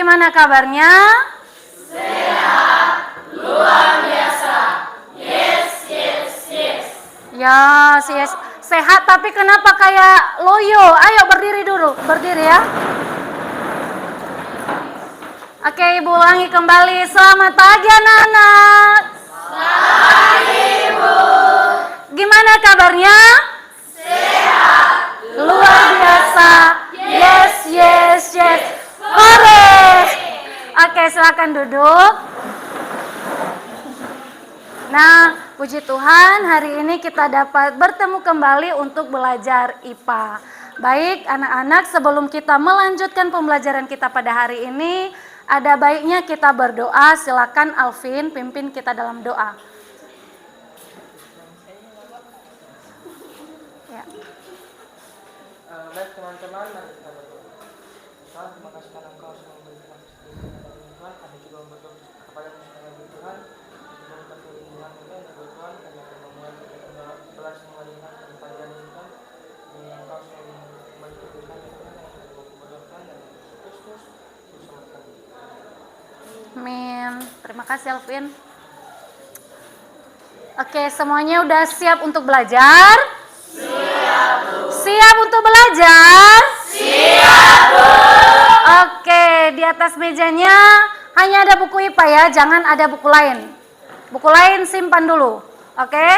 gimana kabarnya? Sehat, luar biasa. Yes. Yes. Sehat tapi kenapa kayak loyo? Ayo berdiri dulu, berdiri ya. Oke, Ibu ulangi kembali. Selamat pagi anak-anak. Selamat pagi, Ibu. Gimana kabarnya? Sehat, Luar biasa. Yes. Hore. Oke, silakan duduk. Nah, puji Tuhan hari ini kita dapat bertemu kembali untuk belajar IPA. Baik anak-anak, sebelum kita melanjutkan pembelajaran kita pada hari ini, ada baiknya kita berdoa. Silakan Alvin pimpin kita dalam doa. Ya. Baik teman-teman, mari kita berdoa. Tuhan, terima kasih karena Engkau sudah memberikan Tuhan. Kami juga berdoa kepada Tuhan. Memberikan perlindungan Tuhan, Tuhan, kami akan memulai belas mengajarkan pelajaran Tuhan. Dan Engkau selalu membantu Tuhan, Tuhan, yang kita berdoakan dan Kristus bersama kami. Amin. Terima kasih Alvin. Oke, semuanya udah siap untuk belajar? Siap untuk belajar? Siap, Bu. Oke, di atas mejanya hanya ada buku IPA ya, jangan ada buku lain. Buku lain simpan dulu, oke?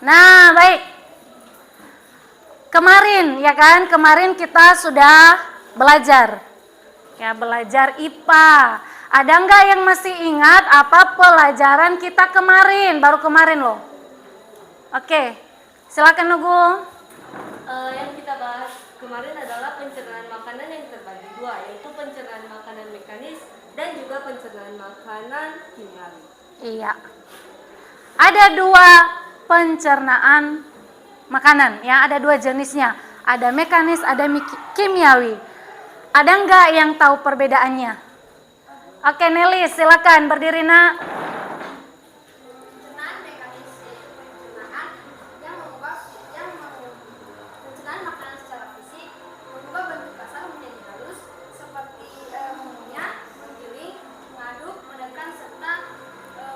Nah, baik. Kemarin, ya kan? Kemarin kita sudah belajar. Ya, belajar IPA. Ada nggak yang masih ingat apa pelajaran kita kemarin? Baru kemarin loh. Oke, silakan Nugul. Yang kita bahas kemarin adalah pencernaan makanan yang terbagi dua, yaitu pencernaan makanan mekanis dan juga pencernaan makanan kimiawi. Iya. Ada dua pencernaan makanan, ya, ada dua jenisnya. Ada mekanis, ada kimiawi. Ada nggak yang tahu perbedaannya? Oke, Nelly, silakan berdiri, Nak. Pencernaan mekanis yaitu pencernaan yang pencernaan makanan secara fisik, mengubah bentuk kasar menjadi halus seperti mengunyah, menggiling, mengaduk, menekan serta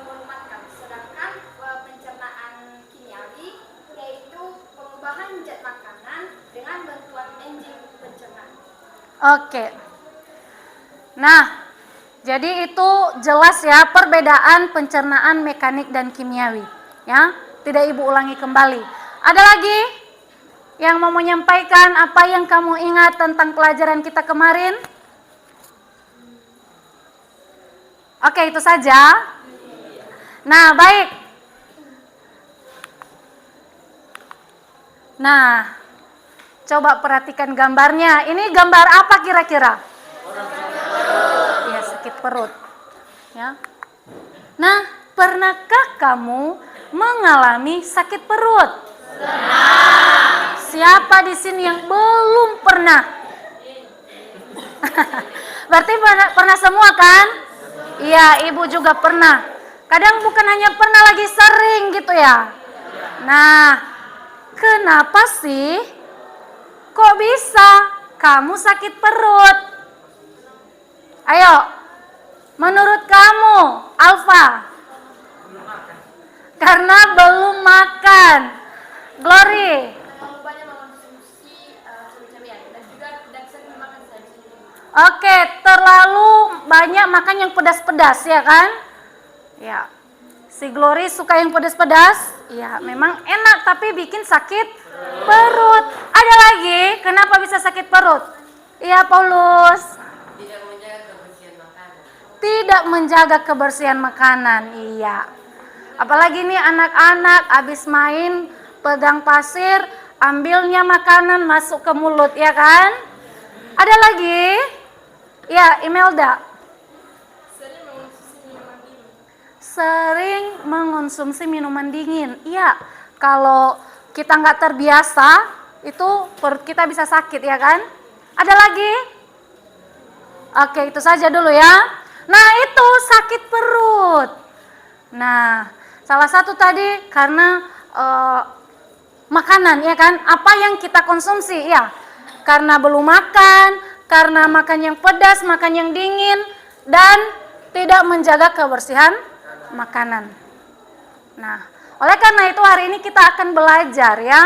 melumatkan. Sedangkan pencernaan kimiawi yaitu pengubahan zat makanan dengan bantuan enzim pencernaan. Oke. Nah, jadi itu jelas ya perbedaan pencernaan mekanik dan kimiawi. Ya, tidak Ibu ulangi kembali. Ada lagi yang mau menyampaikan apa yang kamu ingat tentang pelajaran kita kemarin? Oke, itu saja. Nah, baik. Nah, coba perhatikan gambarnya. Ini gambar apa kira-kira? Ya, sakit perut. Ya. Nah, pernahkah kamu mengalami sakit perut? Siapa di sini yang belum pernah? Berarti pernah semua kan? Iya, Ibu juga pernah. Kadang bukan hanya pernah, lagi sering gitu ya. Nah, kenapa sih? Kok bisa kamu sakit perut? Ayo, menurut kamu, Alfa? Karena belum makan. Glory? Terlalu banyak mengonsumsi cabai-cabean dan juga tidak sering makan sayur. Oke, terlalu banyak makan yang pedas-pedas ya kan? Ya. Si Glory suka yang pedas-pedas? Ya, memang enak tapi bikin sakit perut. Ada lagi, kenapa bisa sakit perut? Iya, Paulus. Tidak menjaga kebersihan makanan. Tidak menjaga kebersihan makanan, iya. Apalagi nih anak-anak habis main pegang pasir, ambilnya makanan masuk ke mulut, ya kan? Ada lagi? Ya, Imelda. Sering mengonsumsi minuman dingin. Iya, kalau kita nggak terbiasa, itu perut kita bisa sakit, ya kan? Ada lagi? Oke, itu saja dulu ya. Nah, itu sakit perut. Nah, salah satu tadi karena makanan, ya kan? Apa yang kita konsumsi, ya. Karena belum makan, karena makan yang pedas, makan yang dingin, dan tidak menjaga kebersihan makanan. Nah, oleh karena itu hari ini kita akan belajar, ya.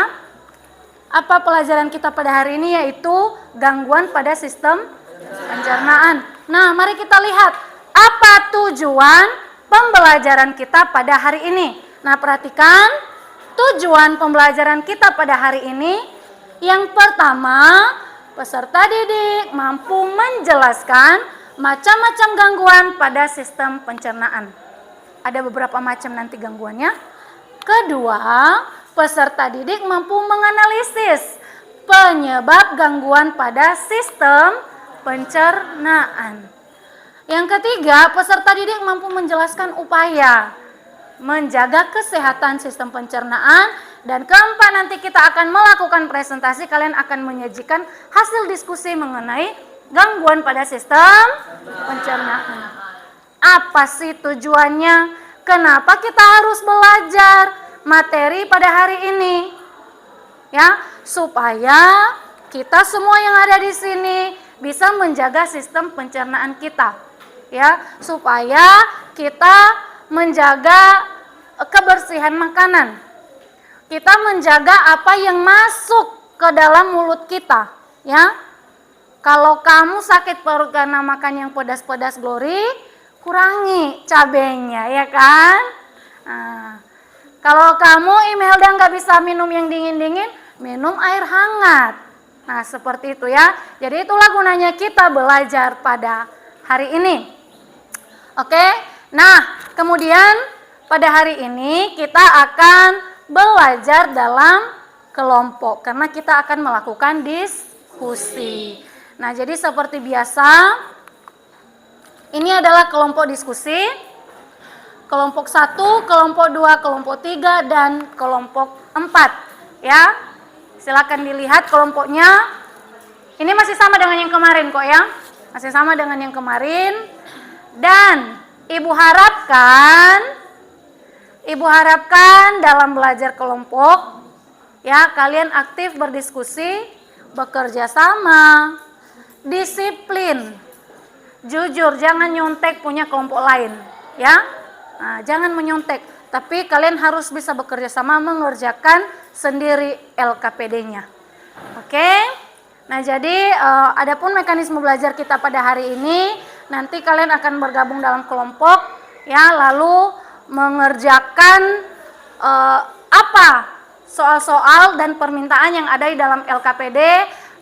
Apa pelajaran kita pada hari ini, yaitu gangguan pada sistem pencernaan. Nah, mari kita lihat apa tujuan pembelajaran kita pada hari ini. Nah, perhatikan tujuan pembelajaran kita pada hari ini. Yang pertama, peserta didik mampu menjelaskan macam-macam gangguan pada sistem pencernaan. Ada beberapa macam nanti gangguannya. Kedua, peserta didik mampu menganalisis penyebab gangguan pada sistem pencernaan. Yang ketiga, peserta didik mampu menjelaskan upaya menjaga kesehatan sistem pencernaan. Dan keempat, nanti kita akan melakukan presentasi, kalian akan menyajikan hasil diskusi mengenai gangguan pada sistem pencernaan. Apa sih tujuannya? Kenapa kita harus belajar materi pada hari ini? Ya, supaya kita semua yang ada di sini bisa menjaga sistem pencernaan kita. Ya, supaya kita menjaga kebersihan makanan. Kita menjaga apa yang masuk ke dalam mulut kita, ya. Kalau kamu sakit perut karena makan yang pedas-pedas, Glory, kurangi cabenya, ya kan? Nah, kalau kamu Imelda nggak bisa minum yang dingin-dingin, minum air hangat. Nah, seperti itu, ya. Jadi itulah gunanya kita belajar pada hari ini. Oke, nah kemudian pada hari ini kita akan belajar dalam kelompok karena kita akan melakukan diskusi. Nah, jadi seperti biasa, ini adalah kelompok diskusi. Kelompok 1, kelompok 2, kelompok 3, dan kelompok 4. Ya, silakan dilihat kelompoknya. Ini masih sama dengan yang kemarin kok, ya. Masih sama dengan yang kemarin. Dan Ibu harapkan dalam belajar kelompok, ya, kalian aktif berdiskusi, bekerja sama, disiplin, jujur, jangan nyontek punya kelompok lain, ya. Nah, jangan menyontek, tapi kalian harus bisa bekerja sama mengerjakan sendiri LKPD-nya. Oke? Nah, jadi adapun mekanisme belajar kita pada hari ini, nanti kalian akan bergabung dalam kelompok, ya, lalu mengerjakan apa soal-soal dan permintaan yang ada di dalam LKPD,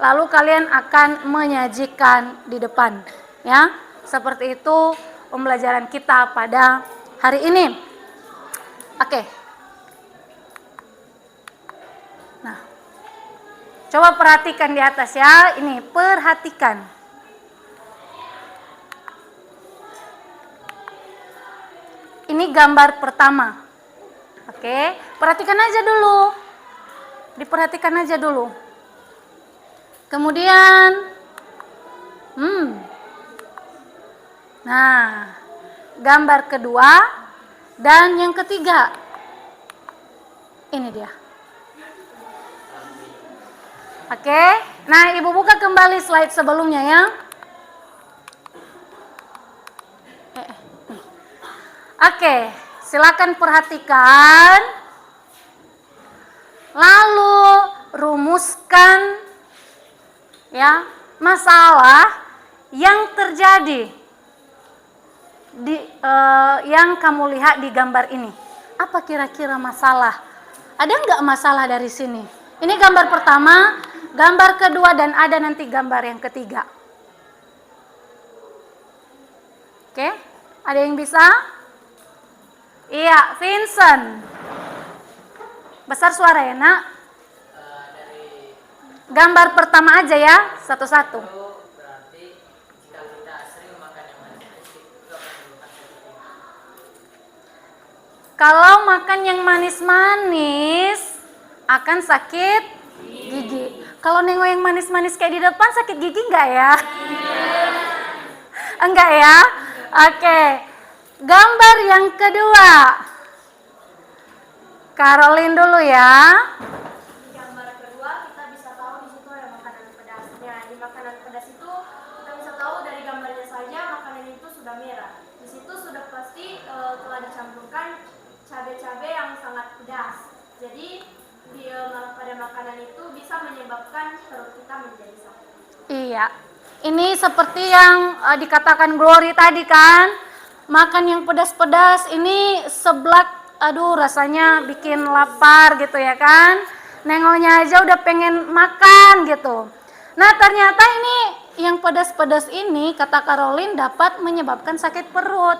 lalu kalian akan menyajikan di depan, ya. Seperti itu pembelajaran kita pada hari ini. Oke. Nah, coba perhatikan di atas, ya. Ini perhatikan. Ini gambar pertama. Oke, perhatikan aja dulu. Diperhatikan aja dulu. Kemudian nah, gambar kedua dan yang ketiga. Ini dia. Oke, nah Ibu buka kembali slide sebelumnya, ya. Oke, silakan perhatikan. Lalu rumuskan, ya, masalah yang terjadi di yang kamu lihat di gambar ini. Apa kira-kira masalah? Ada nggak masalah dari sini? Ini gambar pertama, gambar kedua, dan ada nanti gambar yang ketiga. Oke, ada yang bisa? Iya, Vincent. Besar suara ya, Nak. Gambar pertama aja ya, satu-satu. Berarti jika kita sering makan yang manis-manis itu akan menyebabkan sakit. Kalau makan yang manis-manis akan sakit gigi. Kalau nengok yang manis-manis kayak di depan sakit gigi enggak ya? Enggak ya? Oke. Gambar yang kedua. Caroline dulu ya. sangat pedas. Jadi pada makanan itu bisa menyebabkan perut kita menjadi sakit. Iya. Ini seperti yang dikatakan Glory tadi kan. Makan yang pedas-pedas ini seblak, aduh rasanya bikin lapar gitu ya kan. Nengoknya aja udah pengen makan gitu. Nah ternyata ini yang pedas-pedas ini kata Caroline dapat menyebabkan sakit perut.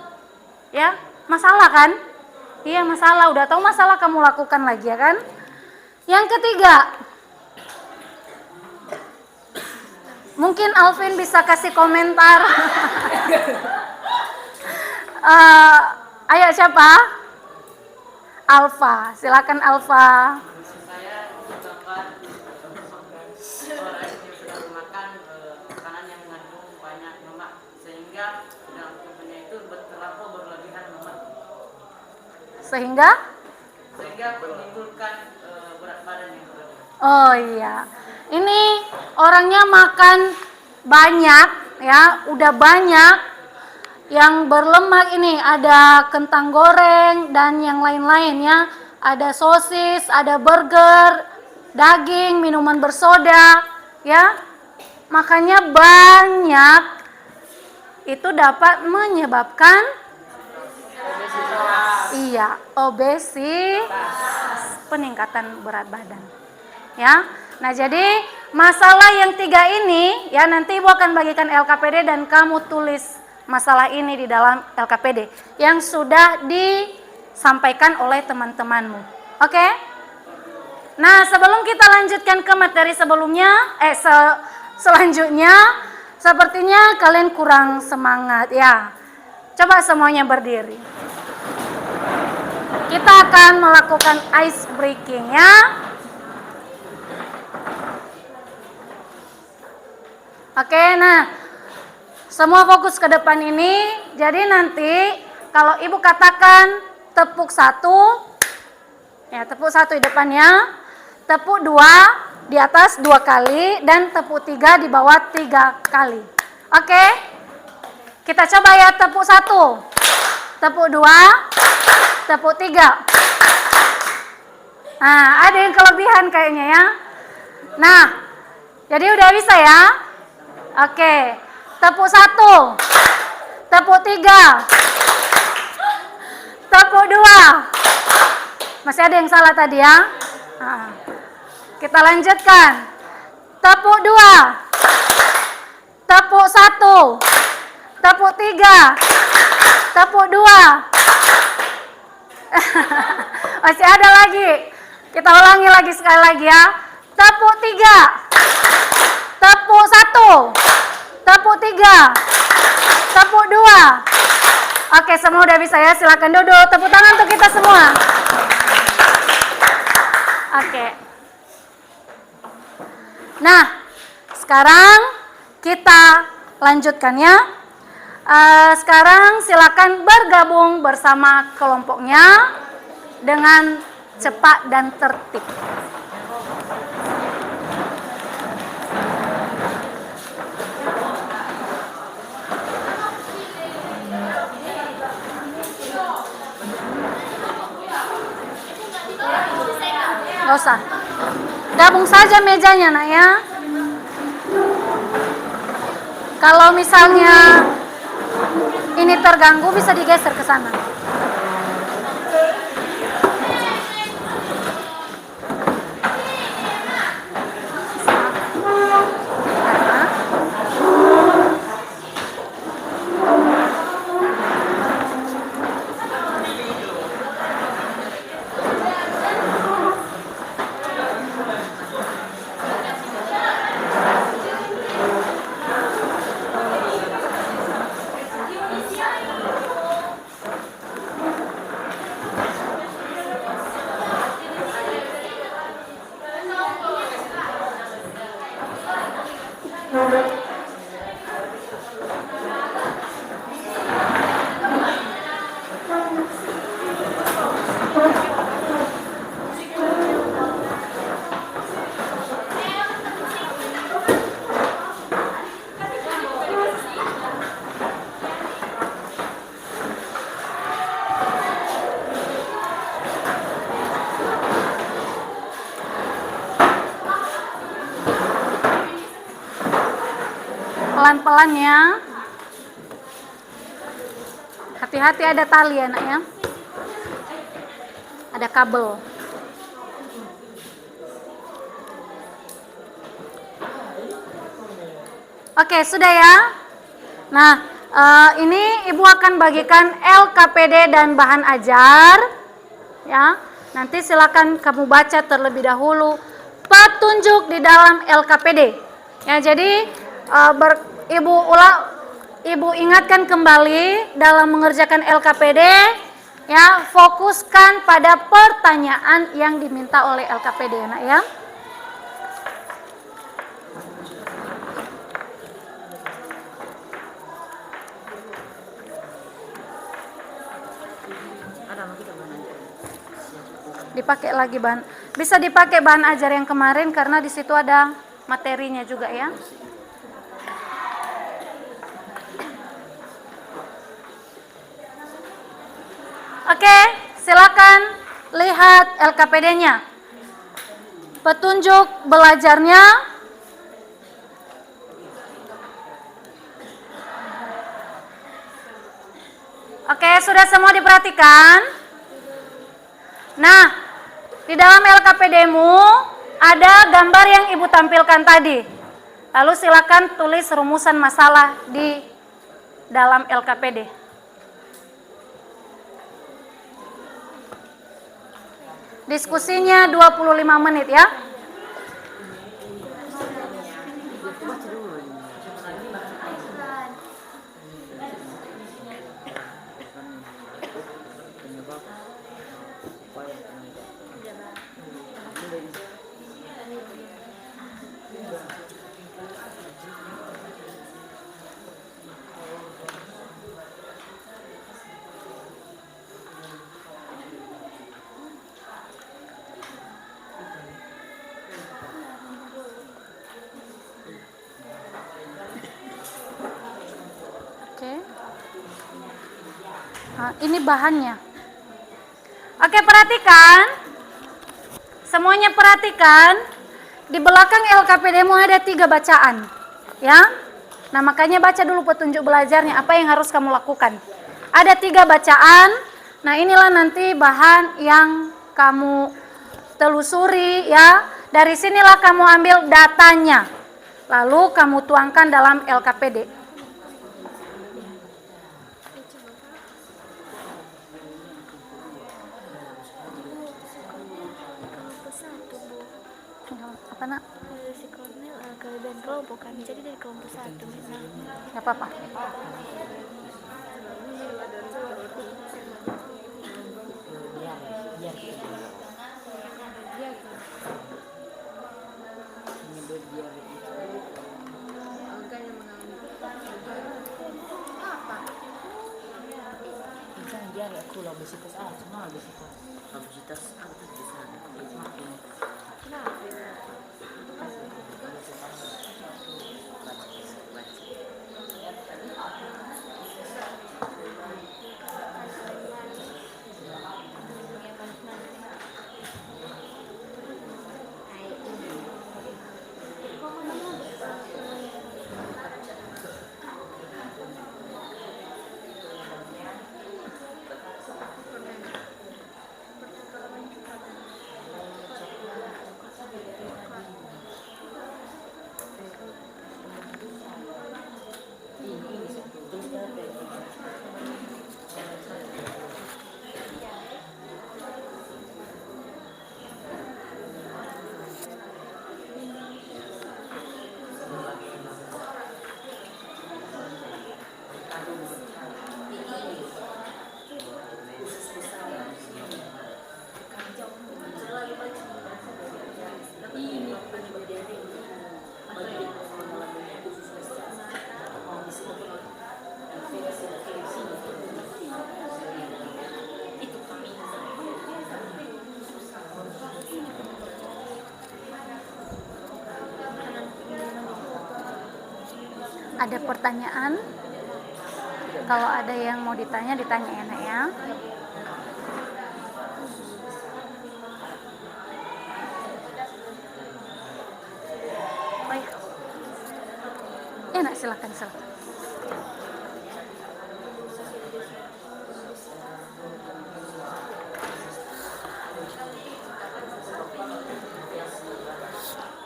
Ya, masalah kan? Iya masalah, udah tahu masalah kamu lakukan lagi ya kan? Yang ketiga, mungkin Alvin bisa kasih komentar. Ayo siapa? Alfa, silakan Alfa. Saya mengucapkan orang yang sudah makan makanan yang mengandung banyak lemak sehingga dalam tubuhnya itu terlalu berlebihan lemak Sehingga menimbulkan berat badan yang berlebihan. Oh iya. Ini orangnya makan banyak ya, udah banyak yang berlemak ini, ada kentang goreng dan yang lain-lain ya. Ada sosis, ada burger, daging, minuman bersoda ya. Makanya banyak itu dapat menyebabkan obesitas, peningkatan berat badan. Ya. Nah, jadi masalah yang 3 ini ya nanti Ibu akan bagikan LKPD dan kamu tulis masalah ini di dalam LKPD yang sudah disampaikan oleh teman-temanmu. Oke? Nah, sebelum kita lanjutkan ke materi sebelumnya, selanjutnya sepertinya kalian kurang semangat ya. Coba semuanya berdiri. Kita akan melakukan ice breaking ya. Oke, nah semua fokus ke depan ini. Jadi nanti kalau Ibu katakan tepuk 1, ya tepuk 1 di depannya, tepuk 2 di atas 2 kali, dan tepuk 3 di bawah 3 kali. Oke, kita coba ya, tepuk 1, tepuk 2, tepuk 3. Nah, ada yang kelebihan kayaknya ya. Nah, jadi udah bisa ya. Oke, tepuk 1, tepuk 3, tepuk 2. Masih ada yang salah tadi ya. Nah, kita lanjutkan. Tepuk 2, tepuk 1, tepuk 3, tepuk 2. Masih ada lagi. Kita ulangi lagi sekali lagi ya. Tepuk 3, tepuk 1, tepuk 3, tepuk 2. Oke, semua udah bisa ya, silakan duduk. Tepuk tangan untuk kita semua. Oke. Nah, sekarang kita lanjutkan ya. Sekarang silakan bergabung bersama kelompoknya dengan cepat dan tertib. Gak usah. Gabung saja mejanya nak ya. Kalau misalnya ini terganggu bisa digeser ke sana. Pelan-pelan ya. Hati-hati ada tali ya nak ya. Ada kabel. Oke, sudah ya. Nah, ini Ibu akan bagikan LKPD dan bahan ajar. Ya, nanti silakan kamu baca terlebih dahulu petunjuk di dalam LKPD. Ya, jadi Ibu ingatkan kembali dalam mengerjakan LKPD, ya, fokuskan pada pertanyaan yang diminta oleh LKPD, ya, nak ya. Dipakai lagi bisa dipakai bahan ajar yang kemarin karena di situ ada materinya juga ya. Oke, silakan lihat LKPD-nya. Petunjuk belajarnya. Oke, sudah semua diperhatikan? Nah, di dalam LKPD-mu ada gambar yang Ibu tampilkan tadi. Lalu silakan tulis rumusan masalah di dalam LKPD. Diskusinya 25 menit ya. Nah, ini bahannya. Oke, perhatikan. Semuanya perhatikan. Di belakang LKPD-mu ada 3 bacaan. Ya. Nah, makanya baca dulu petunjuk belajarnya. Apa yang harus kamu lakukan. Ada 3 bacaan. Nah, inilah nanti bahan yang kamu telusuri ya. Dari sinilah kamu ambil datanya. Lalu kamu tuangkan dalam LKPD. Apa nak? Si Kornel kelebihan kelompok kan, jadi dari kelompok 1. Gak apa-apa. Ada pertanyaan? Kalau ada yang mau ditanya, ditanya ya nak ya. nak, silakan.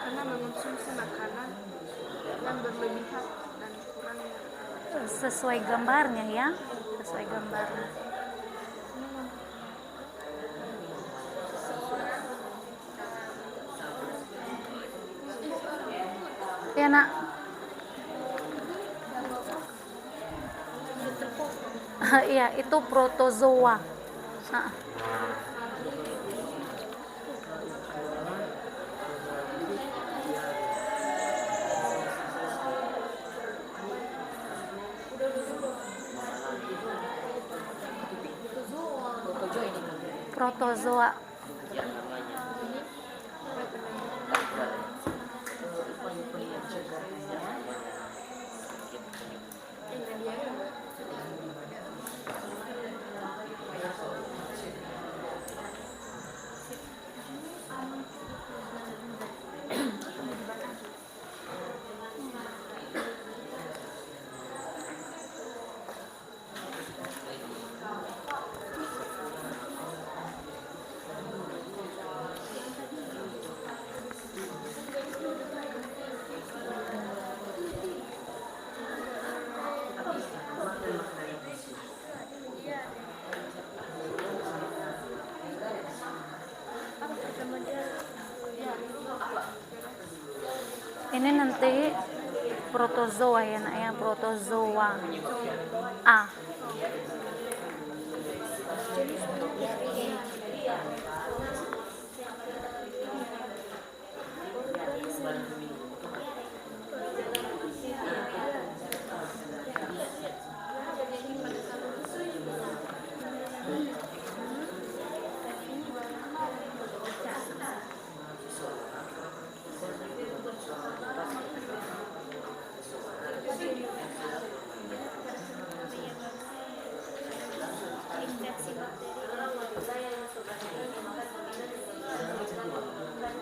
Karena mengonsumsi makanan yang berlebihan dan kurang Sesuai gambarnya ya, sesuai gambarnya. Ya nak. Iya, itu protozoa. Nah. Protozoa. Ini nanti protozoa ya nak ya, protozoa A.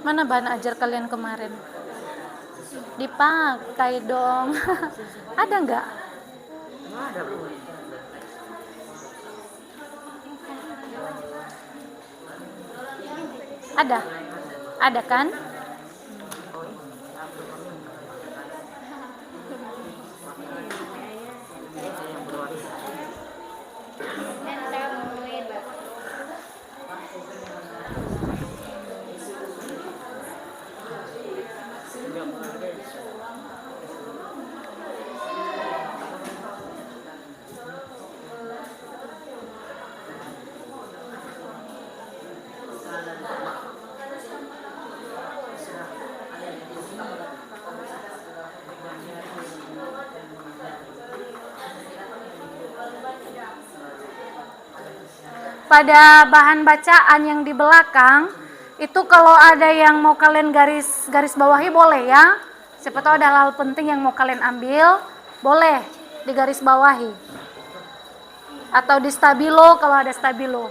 Mana bahan ajar kalian kemarin? Dipakai dong. Ada nggak? Ada? Ada kan? Pada bahan bacaan yang di belakang itu kalau ada yang mau kalian garis bawahi boleh ya. Siapa tahu ada hal penting yang mau kalian ambil, boleh digaris bawahi. Atau di stabilo kalau ada stabilo.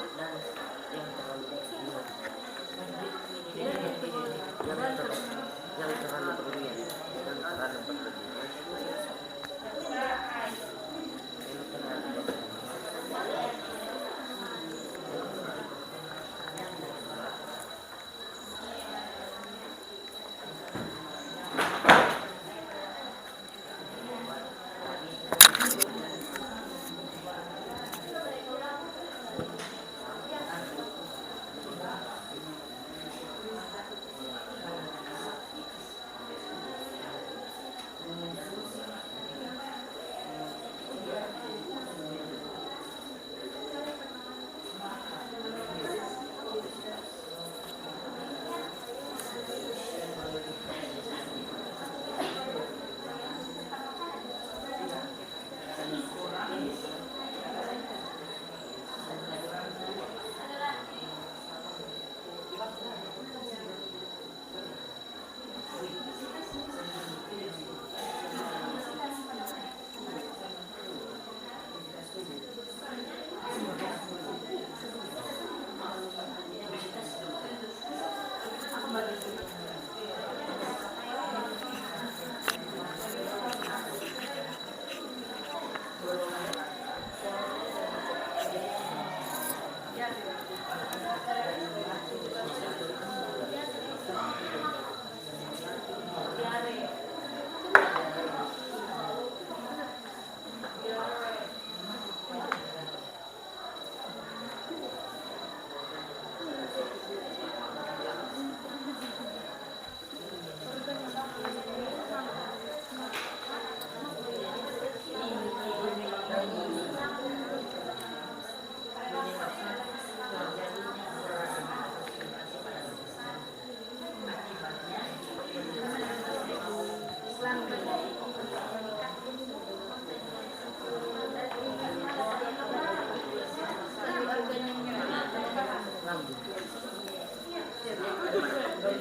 Iya.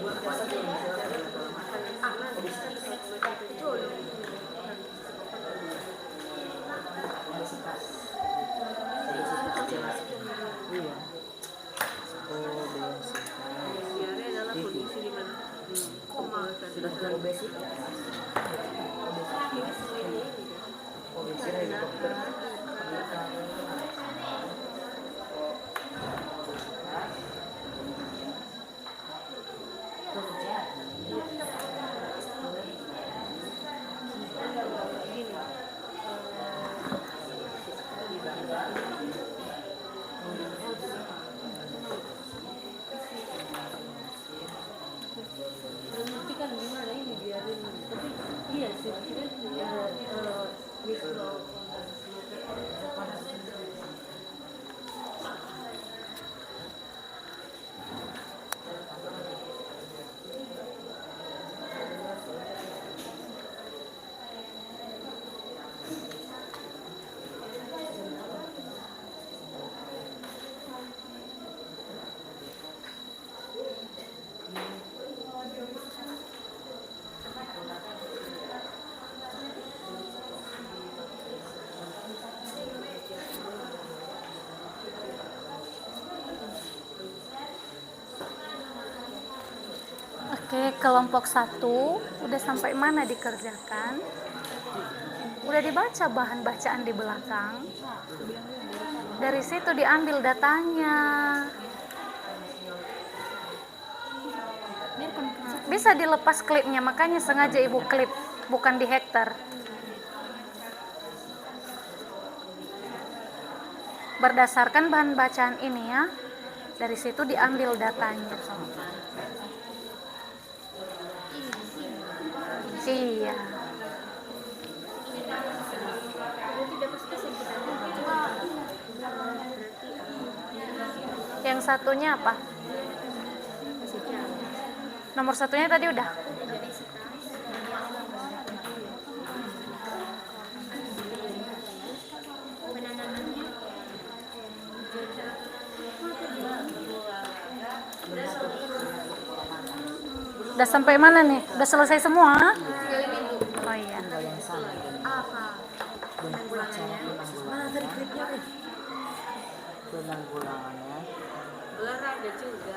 Diare adalah kondisi di mana koma Sedangkan obesitas. tapi kan gimana ini biarin tapi iya sih kita mikro Oke, kelompok 1 udah sampai mana dikerjakan? Udah dibaca bahan bacaan di belakang. Dari situ diambil datanya. Bisa dilepas klipnya, makanya sengaja ibu klip, bukan di hektar. Berdasarkan bahan bacaan ini ya, dari situ diambil datanya. Iya. Yang satunya apa? Nomor satunya tadi udah. Udah sampai mana nih? Udah selesai semua? Oh iya. Penanggulangannya. olahraga juga.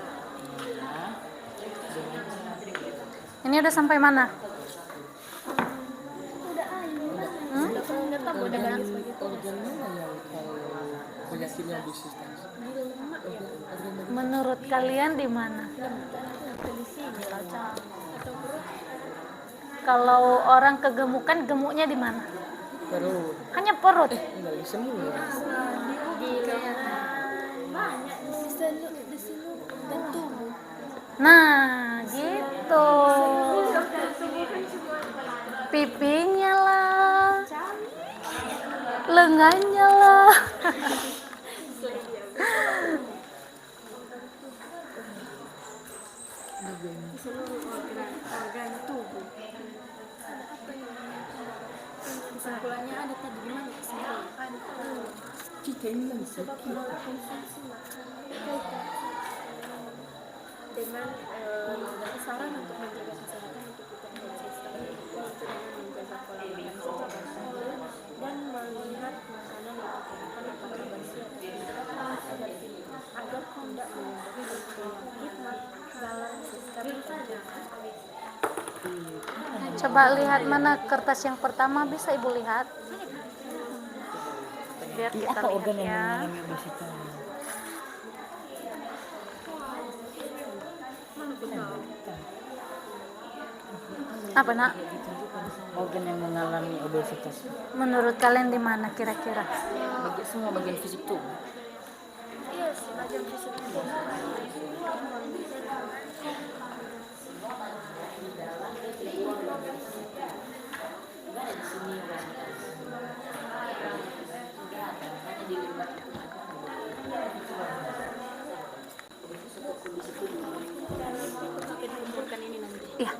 Ini udah sampai mana? Organ mana yang penyakitnya obesitas? Menurut kalian di mana? Kalau orang kegemukan, gemuknya di mana? Perut. Hanya perut. Enggak semua. Nah, gitu. Pipinya lah, lengannya lah. organ tubuh. Kesimpulannya ada tadi di mana kesimpulan? Kita ini kan sakit. Dengan saran untuk menjaga kesehatan untuk kita konsisten yaitu dengan menjaga pola makan secara sehat dan melihat makanan yang digunakan apakah bersih atau tidak agar tidak menimbulkan penyakit dalam sistem pencernaan. Coba lihat mana kertas yang pertama, bisa ibu lihat? Biar kita Apa organ lihat yang ya. mengalami obesitas? Apa nak? Organ yang mengalami obesitas. Menurut kalian di mana kira-kira? Semua bagian fisik tubuh. Iya, bagian fisik tubuh. Iya.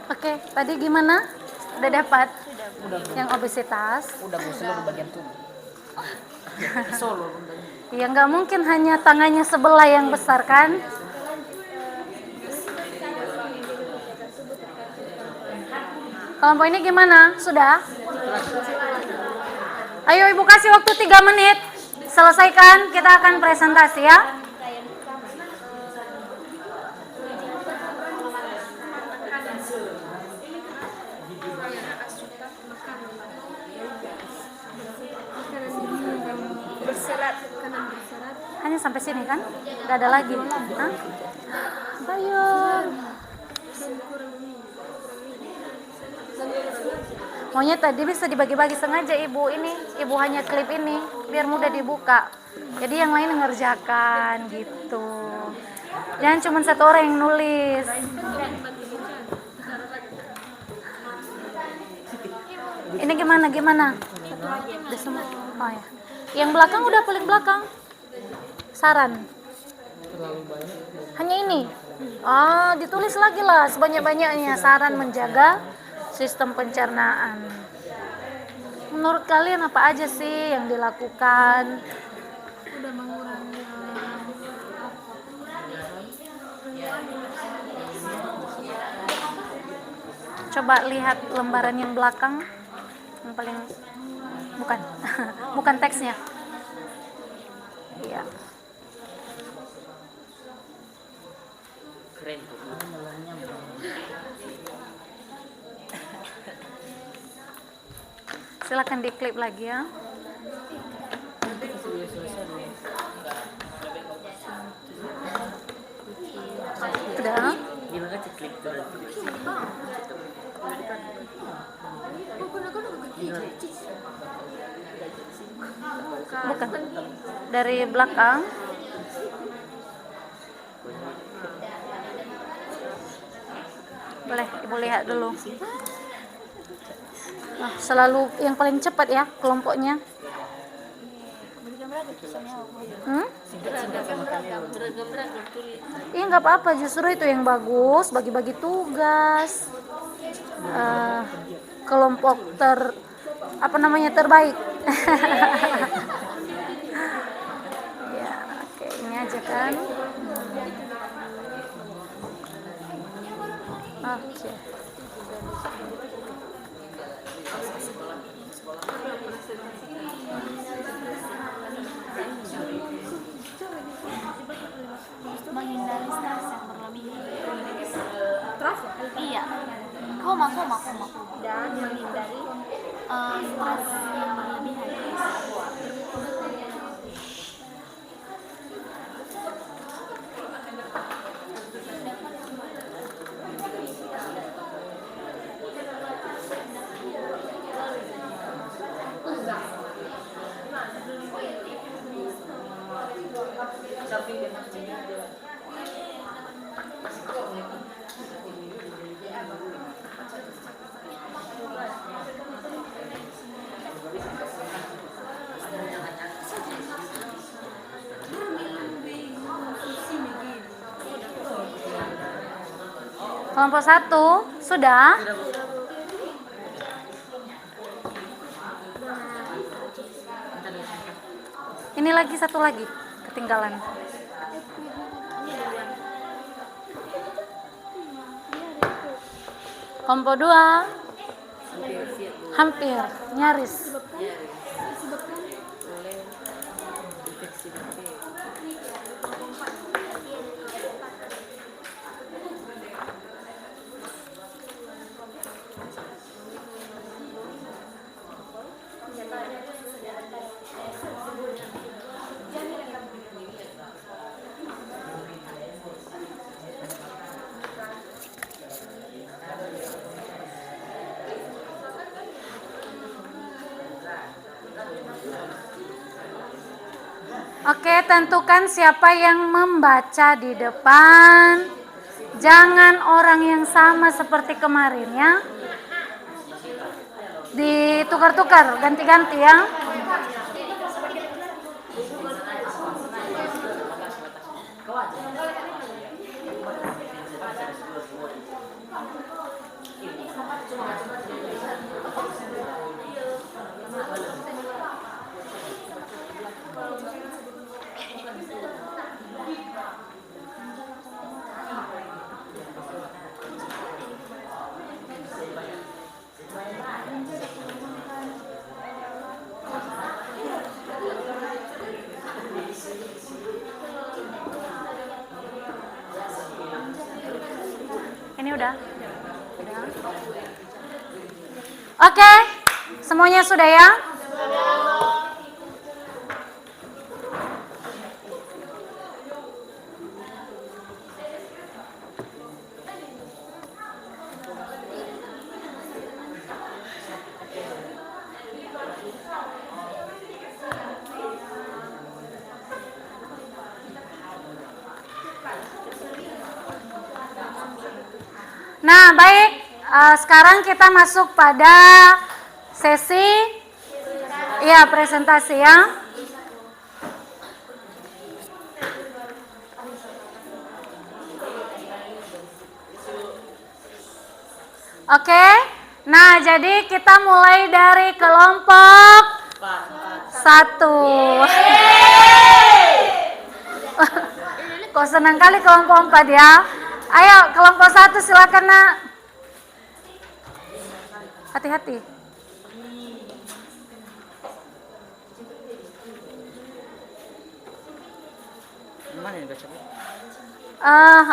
Oke, tadi gimana? Udah dapat? Yang obesitas? Udah bu, seluruh bagian tubuh. Solo. Ya nggak mungkin hanya tangannya sebelah yang besar kan? Kelompok ini gimana? Sudah? Ayo ibu kasih waktu 3 menit. Selesaikan, kita akan presentasi ya. Hanya sampai sini kan? Gak ada lagi. Hah? Ayo. Maunya tadi bisa dibagi-bagi, sengaja ibu ini, ibu hanya klip ini biar mudah dibuka. Jadi yang lain ngerjakan gitu. Jangan cuma satu orang yang nulis. Ini gimana? Udah semua. Oh ya. Yang belakang udah paling belakang. Saran. Hanya ini. Ditulis lagi lah sebanyak-banyaknya saran menjaga sistem pencernaan. Menurut kalian apa aja sih yang dilakukan? Udah mengurangi Coba lihat lembaran yang belakang, yang paling bukan bukan teksnya. Iya. Keren tuh. Silakan diklip lagi ya. Udah. Gimana sih klik terus? Bukan. Dari belakang. Boleh, ibu lihat dulu. Nah, selalu yang paling cepat ya kelompoknya. Iya nggak apa-apa, justru itu yang bagus, bagi-bagi tugas. Kelompok terbaik. Ya, oke, ini aja kan. Oke. dan menghindari stres yang berlebihan. Kelompok 1 sudah? Ini lagi satu lagi ketinggalan. Kelompok 2 hampir nyaris. Oke, tentukan siapa yang membaca di depan. Jangan orang yang sama seperti kemarin ya. Ditukar-tukar, ganti-ganti ya. Ini udah. Oke, semuanya sudah ya? Nah, baik. Sekarang kita masuk pada sesi presentasi ya. Oke. Nah, jadi kita mulai dari kelompok 1. Kok senang kali kelompok 4 ya. Ayo kelompok 1 silakan nak. Hati-hati.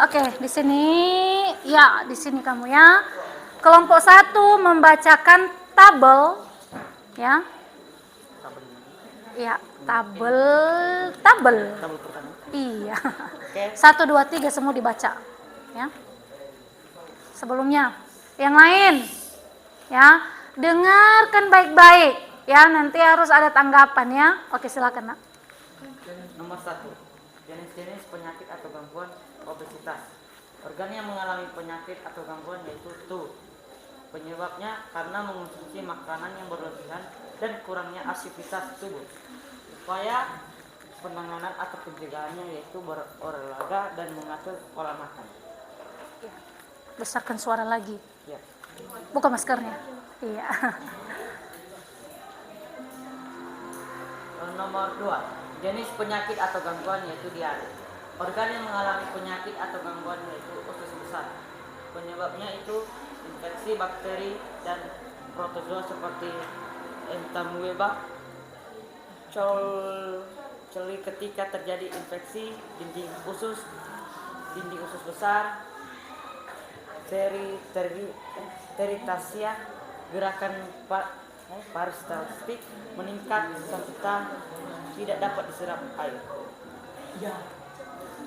Oke, di sini ya, di sini kamu ya. Kelompok 1 membacakan tabel ya. Iya, tabel pertama. Iya. 1 2 3 semua dibaca ya. Sebelumnya yang lain ya, dengarkan baik-baik ya, nanti harus ada tanggapan ya. Oke, silakan nak. Nomor 1, jenis-jenis penyakit atau gangguan obesitas. Organ yang mengalami penyakit atau gangguan yaitu tubuh. Penyebabnya karena mengonsumsi makanan yang berlebihan dan kurangnya aktivitas tubuh. Upaya penanganan atau pencegahannya yaitu berolahraga dan mengatur pola makan. Besarkan suara lagi. Ya. Buka maskernya. Iya. Nomor 2, jenis penyakit atau gangguan yaitu diare. Organ yang mengalami penyakit atau gangguan yaitu usus besar. Penyebabnya itu infeksi bakteri dan protozoa seperti entamoeba, coli ketika terjadi infeksi dinding usus besar, teritasia, gerakan paristaltik meningkat serta tidak dapat diserap air.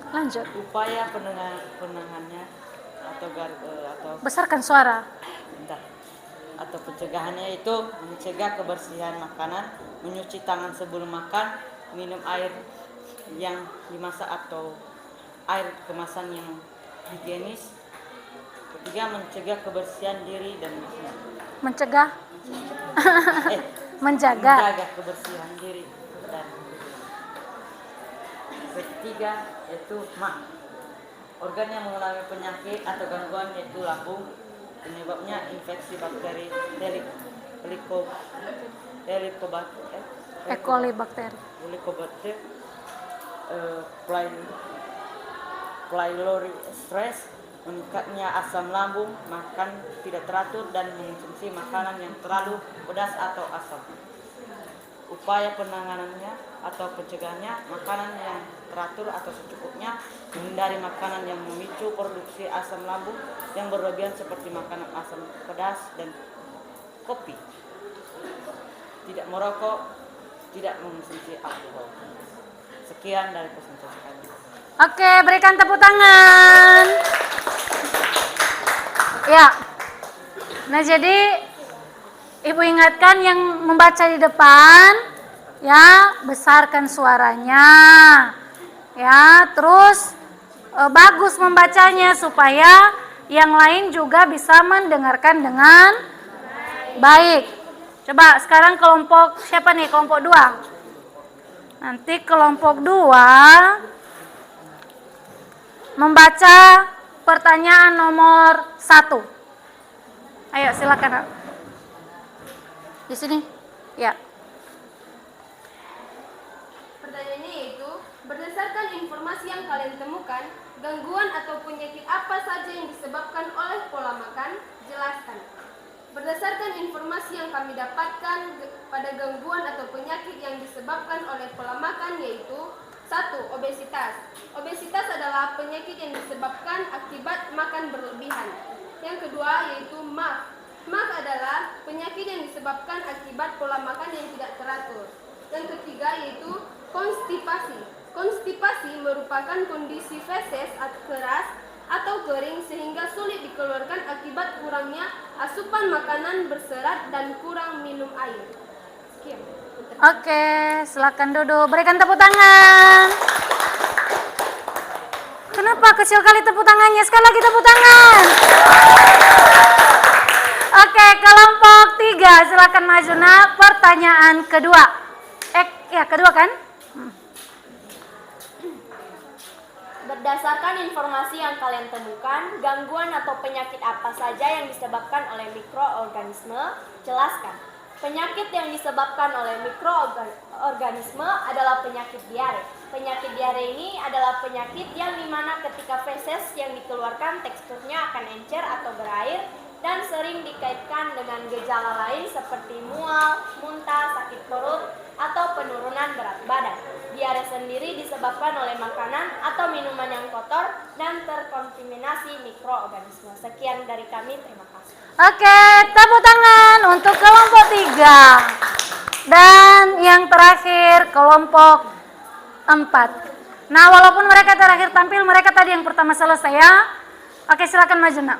Lanjut. Upaya penanganannya atau Besarkan suara. atau pencegahannya itu mencegah kebersihan makanan, menyuci tangan sebelum makan, minum air yang dimasak atau air kemasan yang higienis. Ketiga, mencegah kebersihan diri dan Mencegah. Menjaga. menjaga kebersihan diri dan ketiga yaitu organ yang mengalami penyakit atau gangguan yaitu lambung, penyebabnya infeksi bakteri E. coli bakteri. Helicobacter pylori stress, meningkatnya asam lambung, makan tidak teratur dan mengonsumsi makanan yang terlalu pedas atau asam. Upaya penanganannya atau pencegahannya, makanan yang teratur atau secukupnya, menghindari makanan yang memicu produksi asam lambung yang berlebihan seperti makanan asam pedas dan kopi, tidak merokok, tidak mengonsumsi alkohol. Sekian dari presentasi kami. Oke, berikan tepuk tangan. Ya. Nah, jadi Ibu ingatkan yang membaca di depan, ya, besarkan suaranya. Ya, terus bagus membacanya supaya yang lain juga bisa mendengarkan dengan baik. Coba sekarang kelompok siapa nih? Kelompok 2. Nanti kelompok 2 membaca pertanyaan nomor 1. Ayo silakan. Di sini. Ya. Pertanyaannya yaitu, berdasarkan informasi yang kalian temukan, gangguan atau penyakit apa saja yang disebabkan oleh pola makan? Jelaskan. Berdasarkan informasi yang kami dapatkan pada gangguan atau penyakit yang disebabkan oleh pola makan yaitu 1. Obesitas. Obesitas adalah penyakit yang disebabkan akibat makan berlebihan. Yang kedua yaitu MAF. MAF adalah penyakit yang disebabkan akibat pola makan yang tidak teratur. Yang ketiga yaitu konstipasi. Konstipasi merupakan kondisi feses keras atau kering sehingga sulit dikeluarkan akibat kurangnya asupan makanan berserat dan kurang minum air. Sekian. Oke, silakan duduk. Berikan tepuk tangan. Kenapa kecil kali tepuk tangannya? Sekali lagi tepuk tangan. Oke, kelompok 3 silakan maju. Nah, pertanyaan kedua. Kedua kan? Berdasarkan informasi yang kalian temukan, gangguan atau penyakit apa saja yang disebabkan oleh mikroorganisme? Jelaskan. Penyakit yang disebabkan oleh mikroorganisme adalah penyakit diare. Penyakit diare ini adalah penyakit yang dimana ketika feses yang dikeluarkan teksturnya akan encer atau berair dan sering dikaitkan dengan gejala lain seperti mual, muntah, sakit perut, atau penurunan berat badan. Diare sendiri disebabkan oleh makanan atau minuman yang kotor dan terkontaminasi mikroorganisme. Sekian dari kami, terima kasih. Oke, tepuk tangan untuk kelompok 3. Dan yang terakhir kelompok 4. Nah, walaupun mereka terakhir tampil, mereka tadi yang pertama selesai ya. Oke, silakan maju, Nak.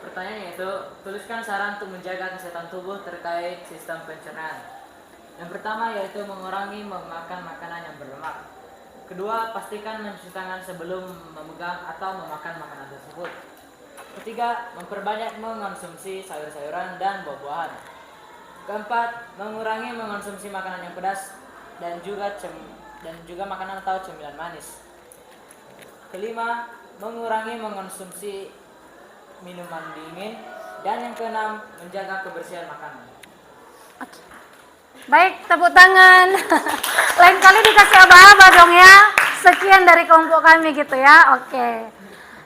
Pertanyaannya yaitu, tuliskan saran untuk menjaga kesehatan tubuh terkait sistem pencernaan. Yang pertama yaitu mengurangi memakan makanan yang berlemak. Kedua, pastikan mencuci tangan sebelum memegang atau memakan makanan tersebut. Ketiga, memperbanyak mengonsumsi sayur-sayuran dan buah-buahan. Keempat, mengurangi mengonsumsi makanan yang pedas dan juga makanan atau cemilan manis. Kelima, mengurangi mengonsumsi minuman dingin. Dan yang keenam, menjaga kebersihan makanan. Oke. Baik, tepuk tangan. Lain kali dikasih aba-aba dong ya. Sekian dari kelompok kami gitu ya. Oke.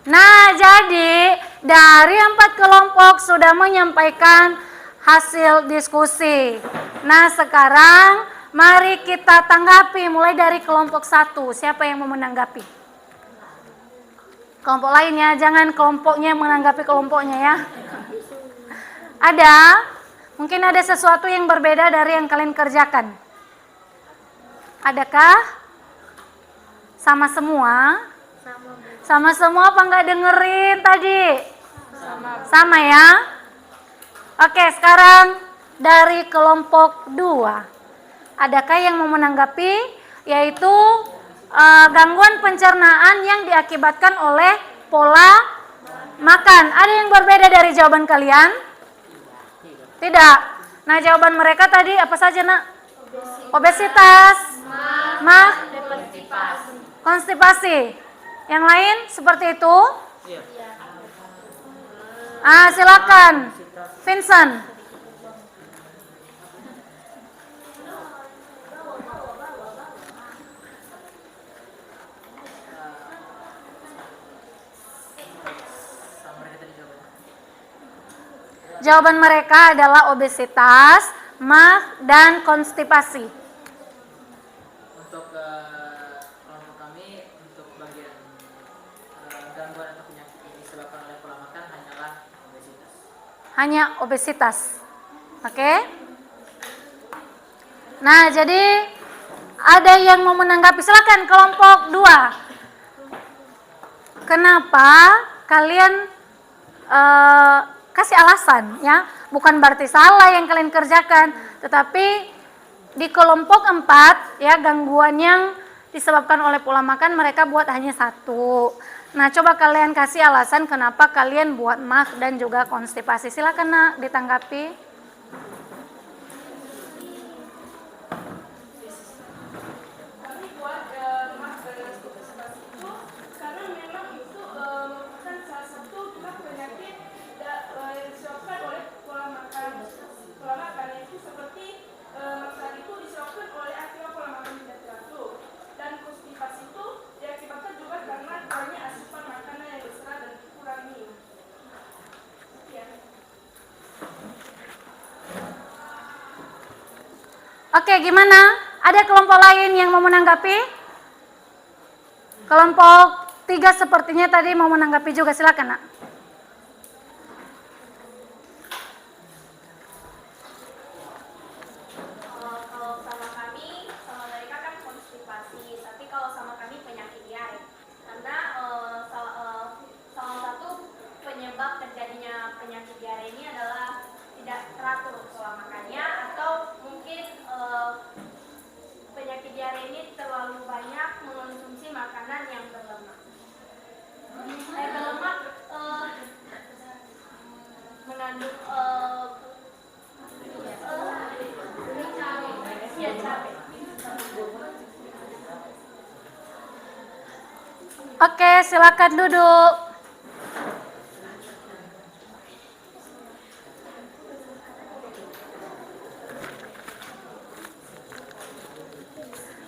Nah, jadi dari 4 kelompok sudah menyampaikan hasil diskusi. Nah, sekarang mari kita tanggapi mulai dari kelompok 1. Siapa yang mau menanggapi? Kelompok lainnya, jangan kelompoknya menanggapi kelompoknya ya. Ada? Mungkin ada sesuatu yang berbeda dari yang kalian kerjakan. Adakah? Sama semua? Sama semua apa enggak dengerin tadi? Sama ya? Oke, sekarang dari kelompok 2. Adakah yang mau menanggapi? Yaitu gangguan pencernaan yang diakibatkan oleh pola makan. Ada yang berbeda dari jawaban kalian? Tidak. Nah, jawaban mereka tadi apa saja, Nak? Obesitas, konstipasi. Yang lain seperti itu? Silakan, Vincent. Jawaban mereka adalah obesitas, MAH, dan konstipasi. Untuk kelompok kami, untuk bagian gangguan atau penyakit yang disebabkan oleh pola makan hanyalah obesitas. Hanya obesitas. Oke? Nah, jadi ada yang mau menanggapi. Silakan kelompok 2. Kenapa kalian kasih alasan ya? Bukan berarti salah yang kalian kerjakan, tetapi di kelompok 4 ya, gangguan yang disebabkan oleh pola makan mereka buat hanya 1. Nah, coba kalian kasih alasan kenapa kalian buat MAH dan juga konstipasi. Silakan, Nak, ditanggapi. Kami buat MAH dan konstipasi itu karena memang itu merupakan salah satu penyakit yang disebabkan oleh pola makan. Pola makan itu seperti makan itu disebabkan oleh akibat pola makan tidak teratur, dan konstipasi itu diakibatkan juga karena kurangnya asupan makanan yang berserat dan dikurangi. Ya. Oke, gimana? Ada kelompok lain yang mau menanggapi? Kelompok 3 sepertinya tadi mau menanggapi juga, silakan, Nak. Kalau sama kami, sama mereka kan konstipasi, tapi kalau sama kami penyakit diare. Karena salah satu penyebab terjadinya penyakit diare ini adalah tidak teratur pola makannya, atau mungkin penyakit diare ini terlalu banyak mengonsumsi makanan yang berlemak. Berlemak mengandung cabai. Oke, silakan duduk.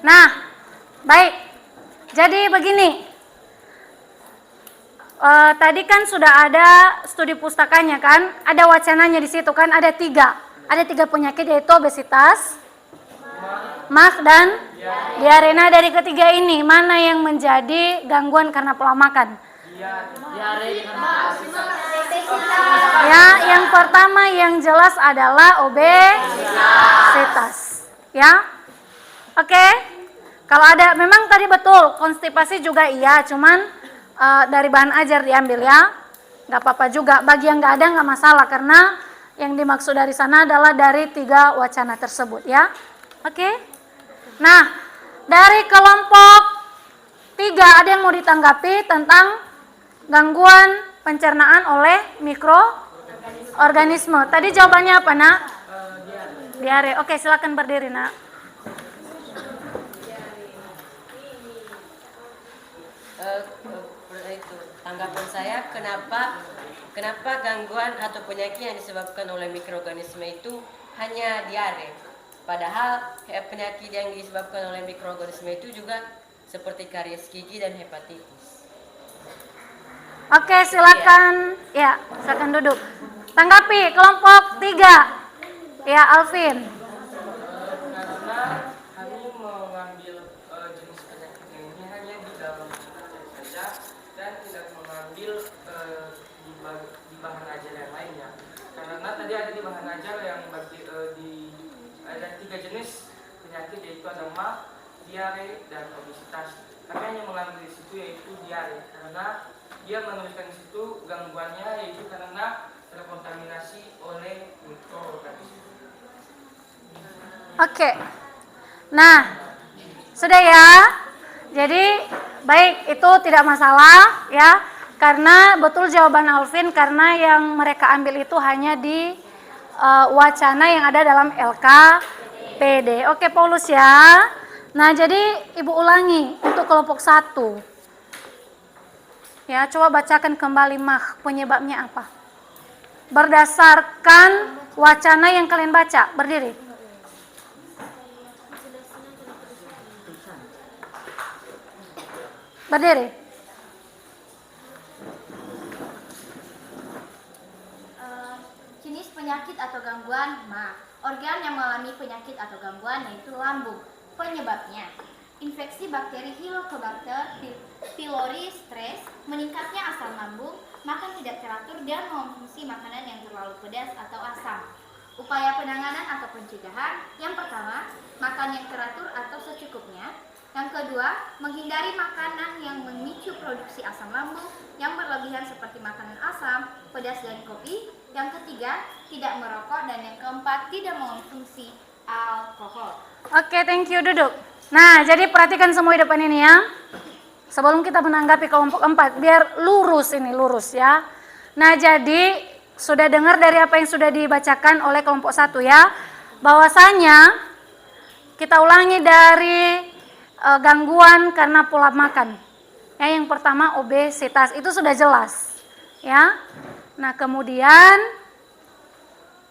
Nah, baik. Jadi begini. Tadi kan sudah ada studi pustakanya kan, ada wacananya di situ kan, ada 3 penyakit, yaitu obesitas, MAH, dan diare. Nah, dari ketiga ini mana yang menjadi gangguan karena pola makan? Ya, yang pertama yang jelas adalah obesitas. Ya, oke. Kalau ada, memang tadi betul konstipasi juga iya, cuman dari bahan ajar diambil ya, nggak apa-apa juga. Bagi yang nggak ada nggak masalah, karena yang dimaksud dari sana adalah dari 3 wacana tersebut ya. Oke. Nah, dari kelompok 3 ada yang mau ditanggapi tentang gangguan pencernaan oleh mikroorganisme. Tadi jawabannya apa, Nak? Diare. Oke, silakan berdiri, Nak. Itu tanggapan saya, kenapa gangguan atau penyakit yang disebabkan oleh mikroorganisme itu hanya diare, padahal penyakit yang disebabkan oleh mikroorganisme itu juga seperti karies gigi dan hepatitis. Oke, silakan. Ya, silakan duduk. Tanggapi kelompok 3. Ya, Alvin. di bahan ajar yang lainnya. Karena tadi ada di bahan ajar yang ada 3 jenis penyakit, yaitu ada mah, diare, dan obesitas. Tapi hanya mengambil di situ yaitu diare, karena dia menuliskan di situ gangguannya yaitu karena terkontaminasi oleh mikroorganisme. Oke. Nah, sudah ya. Jadi baik, itu tidak masalah ya. Karena betul jawaban Alvin, karena yang mereka ambil itu hanya di wacana yang ada dalam LKPD. Oke, Paulus ya. Nah, jadi Ibu ulangi untuk kelompok 1. Ya, coba bacakan kembali mah penyebabnya apa? Berdasarkan wacana yang kalian baca, berdiri. Berdiri. Jenis penyakit atau gangguan mah. Organ yang mengalami penyakit atau gangguan yaitu lambung. Penyebabnya infeksi bakteri Helicobacter pylori stress, meningkatnya asam lambung, makan tidak teratur, dan mengonsumsi makanan yang terlalu pedas atau asam. Upaya penanganan atau pencegahan: yang pertama, makan yang teratur atau secukupnya. Yang kedua, menghindari makanan yang memicu produksi asam lambung yang berlebihan seperti makanan asam, pedas, dan kopi. Yang ketiga, tidak merokok. Dan yang keempat, tidak mengonsumsi alkohol. Oke, thank you, duduk. Nah, jadi perhatikan semua di depan ini ya. Sebelum kita menanggapi kelompok 4, biar lurus ini, lurus ya. Nah, jadi sudah dengar dari apa yang sudah dibacakan oleh kelompok 1 ya. Bahwasanya kita ulangi dari gangguan karena pola makan. Ya, yang pertama obesitas, itu sudah jelas. Ya. Nah, kemudian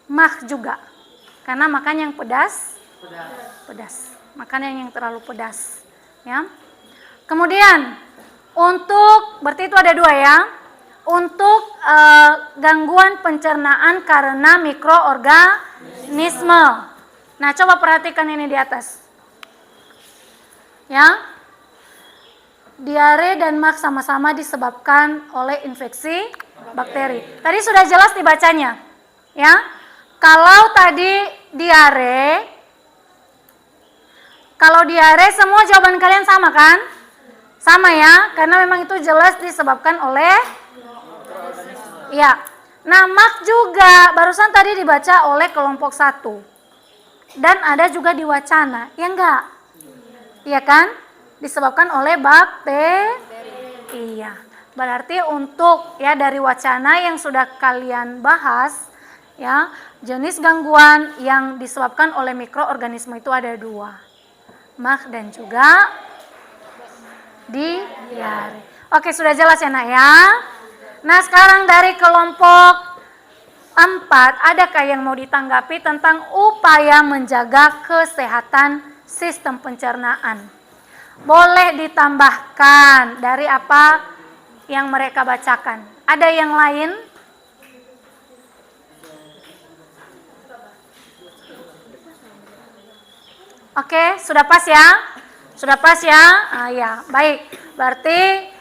mah juga. Karena makan yang pedas. Makanan yang terlalu pedas. Ya. Kemudian untuk, berarti itu ada 2 ya. Untuk gangguan pencernaan karena mikroorganisme. Nah, coba perhatikan ini di atas. Ya, diare dan mah sama-sama disebabkan oleh infeksi bakteri. Tadi sudah jelas dibacanya, ya. Kalau tadi diare, semua jawaban kalian sama kan? Sama ya, karena memang itu jelas disebabkan oleh, ya. Nah, mah juga barusan tadi dibaca oleh kelompok 1 dan ada juga di wacana, ya enggak? Iya kan? Disebabkan oleh bakteri. Iya. Berarti untuk ya dari wacana yang sudah kalian bahas ya, jenis gangguan yang disebabkan oleh mikroorganisme itu ada 2. Mah dan juga diare. Oke, sudah jelas ya Nak ya? Nah, sekarang dari kelompok 4, adakah yang mau ditanggapi tentang upaya menjaga kesehatan sistem pencernaan? Boleh ditambahkan dari apa yang mereka bacakan. Ada yang lain? Oke, sudah pas ya? Sudah pas ya? Ya, baik. Berarti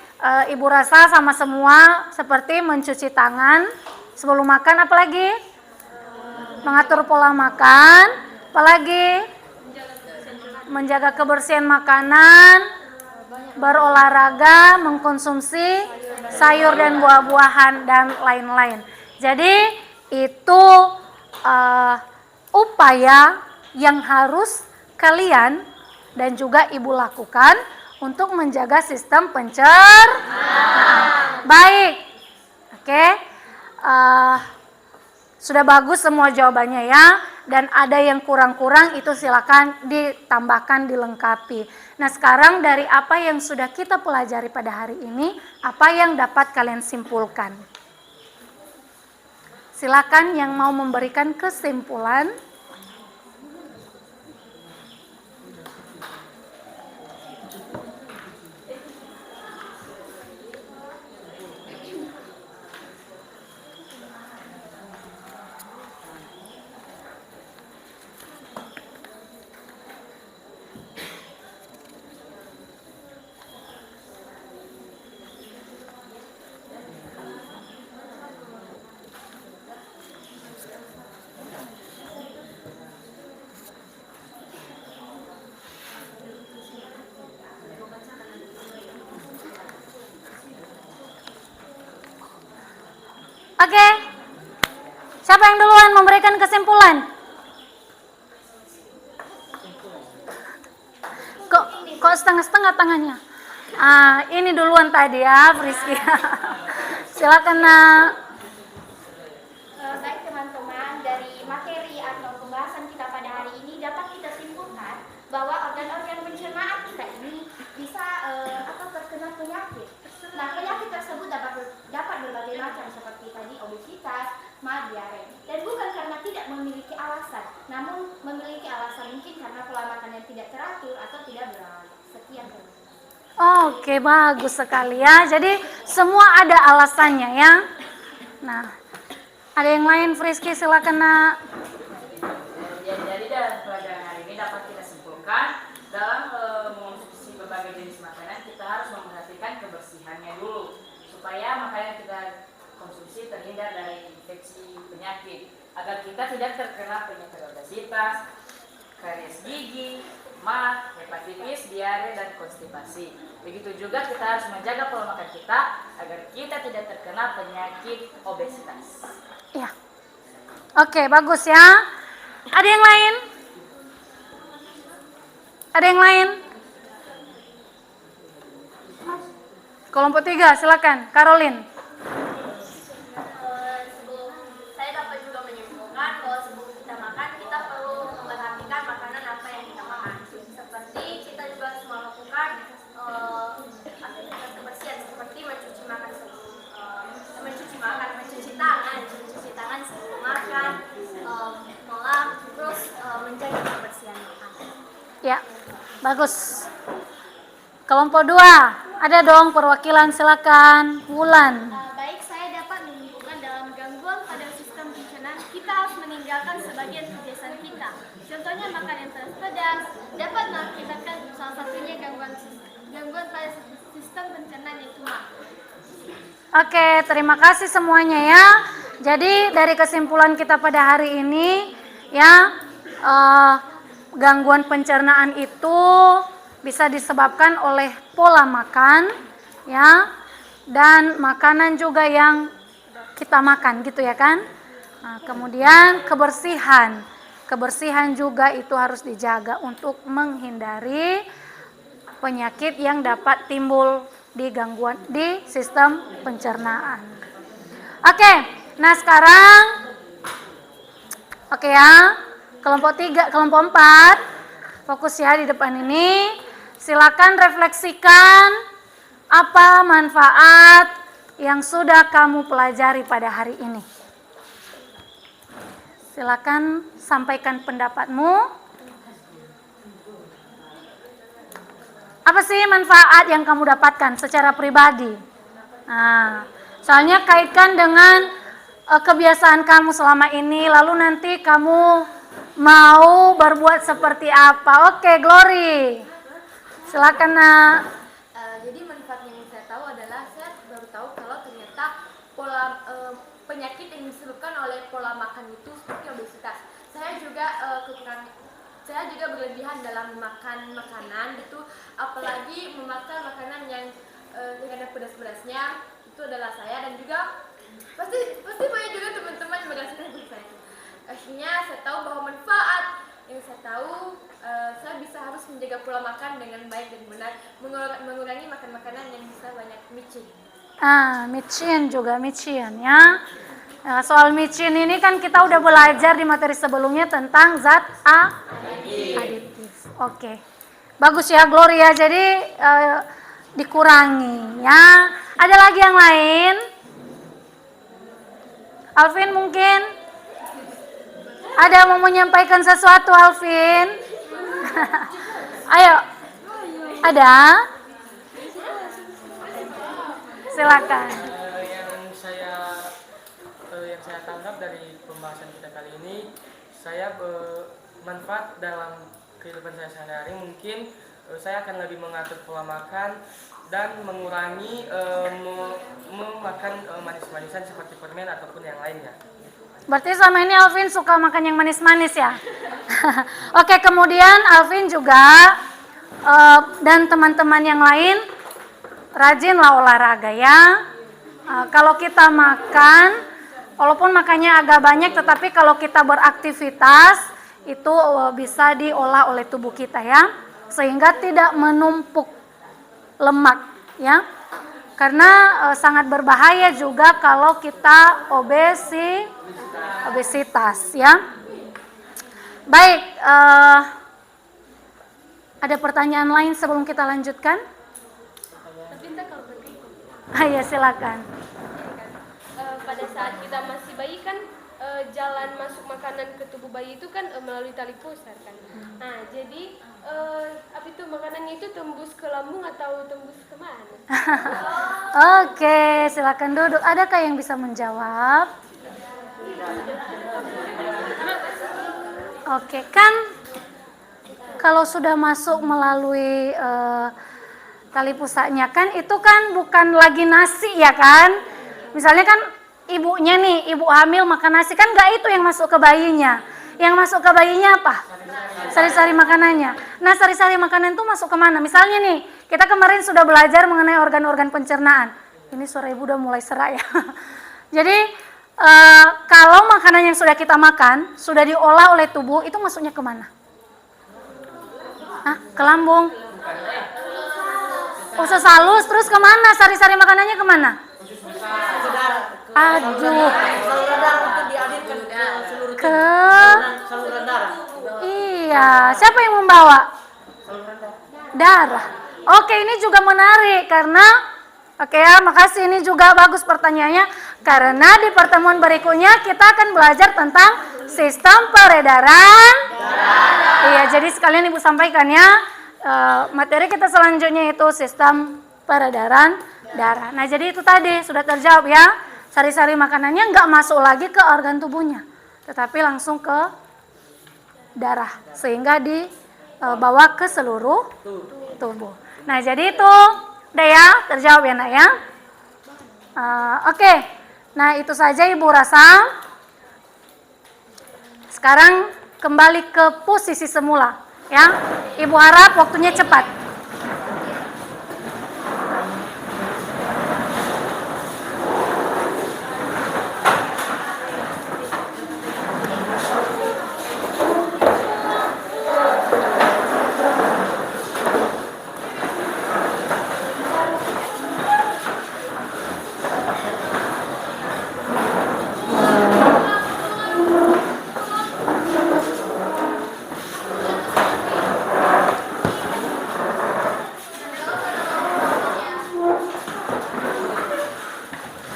Ibu rasa sama semua seperti mencuci tangan sebelum makan, apalagi? Mengatur pola makan, apalagi? Menjaga kebersihan makanan, berolahraga, mengkonsumsi sayur dan buah-buahan, dan lain-lain. Jadi itu upaya yang harus kalian dan juga Ibu lakukan untuk menjaga sistem pencernaan. Baik, oke. Sudah bagus semua jawabannya ya. Dan ada yang kurang-kurang itu silakan ditambahkan, dilengkapi. Nah, sekarang dari apa yang sudah kita pelajari pada hari ini, apa yang dapat kalian simpulkan? Silakan yang mau memberikan kesimpulan. Oke. Siapa yang duluan memberikan kesimpulan? Kok setengah-setengah tangannya? Ini duluan tadi ya, Friski. Silakan, Nak. Baik teman-teman, dari materi atau pembahasan kita pada hari ini dapat kita simpulkan bahwa organ-organ pencernaan kita ini bisa terkena penyakit. Nah, penyakit tersebut dapat berbagai macam seperti tadi obesitas, ma, diare. Dan bukan karena tidak memiliki alasan, namun memiliki alasan mungkin karena pola makan yang tidak teratur atau tidak berolahraga. Sekian. Oke, bagus sekali ya. Jadi semua ada alasannya ya. Nah, ada yang lain, Friski, silakan, Nak. Jadi dalam pelajaran hari ini dapat kita simpulkan dalam mengonsumsi berbagai jenis makanan kita harus memperhatikan kebersihannya dulu supaya makanan yang kita konsumsi terhindar dari infeksi penyakit agar kita tidak terkena penyakit obesitas, karies gigi, ma, hepatitis, diare, dan konstipasi. Begitu juga kita harus menjaga pola makan kita agar kita tidak terkena penyakit obesitas. Ya. Oke, bagus ya. Ada yang lain? Ada yang lain? Kelompok 3, silakan. Caroline. Saya dapat juga menyimpulkan bahwa sebelum kita makan, kita perlu memperhatikan makanan apa yang kita makan. Seperti kita juga harus melakukan aktivitas kebersihan seperti mencuci tangan sebelum makan, melap, terus menjaga kebersihan makanan. Ya, bagus. Kelompok 2, ada dong perwakilan, silakan. Wulan. Baik, saya dapat menyimpulkan dalam gangguan pada sistem pencernaan, kita harus meninggalkan sebagian kebiasaan kita. Contohnya makan yang pedas dapat mengakibatkan salah satunya gangguan pada sistem pencernaan yaitu ma. Oke, terima kasih semuanya ya. Jadi dari kesimpulan kita pada hari ini ya, gangguan pencernaan itu bisa disebabkan oleh pola makan ya, dan makanan juga yang kita makan gitu ya kan. Nah, kemudian kebersihan juga itu harus dijaga untuk menghindari penyakit yang dapat timbul di gangguan di sistem pencernaan. Oke, nah sekarang oke ya, kelompok 3, kelompok 4 fokus ya di depan ini. Silakan refleksikan apa manfaat yang sudah kamu pelajari pada hari ini. Silakan sampaikan pendapatmu. Apa sih manfaat yang kamu dapatkan secara pribadi? Nah, soalnya kaitkan dengan kebiasaan kamu selama ini, lalu nanti kamu mau berbuat seperti apa? Oke, Glory. Silakan, Nak. Jadi manfaat yang saya tahu adalah saya baru tahu kalau ternyata pola penyakit yang disebabkan oleh pola makan itu seperti obesitas. Saya juga berlebihan dalam makan makanan gitu, apalagi memakan makanan yang ada pedas-pedasnya, itu adalah saya, dan juga pasti banyak juga teman-teman yang merasakan seperti saya. Akhirnya saya tahu bahwa manfaat yang saya tahu, saya bisa harus menjaga pola makan dengan baik dan benar, mengurangi makan makanan yang bisa banyak micin. Micin ya. Nah, soal micin ini kan kita udah belajar di materi sebelumnya tentang zat aditif. Oke. Bagus ya, Gloria. Jadi dikurangi ya. Ada lagi yang lain? Alvin mungkin? Ada mau menyampaikan sesuatu, Alvin? Ayo. Ada? Silakan. Yang saya tangkap dari pembahasan kita kali ini, saya bermanfaat dalam kehidupan saya sehari-hari. Mungkin saya akan lebih mengatur pola makan dan mengurangi memakan manis-manisan seperti permen ataupun yang lainnya. Berarti selama ini Alvin suka makan yang manis-manis ya? Oke, kemudian Alvin juga dan teman-teman yang lain rajinlah olahraga ya. Kalau kita makan Walaupun makannya agak banyak, tetapi kalau kita beraktivitas itu bisa diolah oleh tubuh kita ya, sehingga tidak menumpuk lemak ya. Karena sangat berbahaya juga kalau kita obesitas ya. Baik, ada pertanyaan lain sebelum kita lanjutkan? Tapi entah kalau berikut. Ya silakan. Pada saat kita masih bayi kan jalan masuk makanan ke tubuh bayi itu kan melalui tali pusar kan. Nah, jadi apa itu makanannya itu tembus ke lambung atau tembus ke mana? Oke, silakan duduk. Adakah yang bisa menjawab? Oke, kan kalau sudah masuk melalui tali pusarnya kan itu kan bukan lagi nasi ya kan? Misalnya kan ibunya nih, ibu hamil makan nasi kan nggak itu yang masuk ke bayinya. Yang masuk ke bayinya apa? Sari-sari makanannya. Nah, sari-sari makanan itu masuk kemana? Misalnya nih, kita kemarin sudah belajar mengenai organ-organ pencernaan. Ini suara ibu udah mulai serak ya. Jadi, kalau makanan yang sudah kita makan, sudah diolah oleh tubuh, itu masuknya kemana? Ke lambung. Usus halus, terus kemana? Sari-sari makanannya kemana? Aduh. Saluran darah untuk dialirkan ke seluruh Ke saluran darah. Iya, siapa yang membawa? Darah. Oke, ini juga menarik karena oke ya, makasih, ini juga bagus pertanyaannya karena di pertemuan berikutnya kita akan belajar tentang sistem peredaran darah. Iya, jadi sekalian Ibu sampaikan ya, materi kita selanjutnya itu sistem peredaran darah. Nah, jadi itu tadi sudah terjawab ya. Sari-sari makanannya nggak masuk lagi ke organ tubuhnya, tetapi langsung ke darah sehingga dibawa ke seluruh tubuh. Nah, jadi itu udah ya, terjawab ya nak ya. Oke, nah itu saja Ibu rasa. Sekarang kembali ke posisi semula ya. Ibu harap waktunya cepat.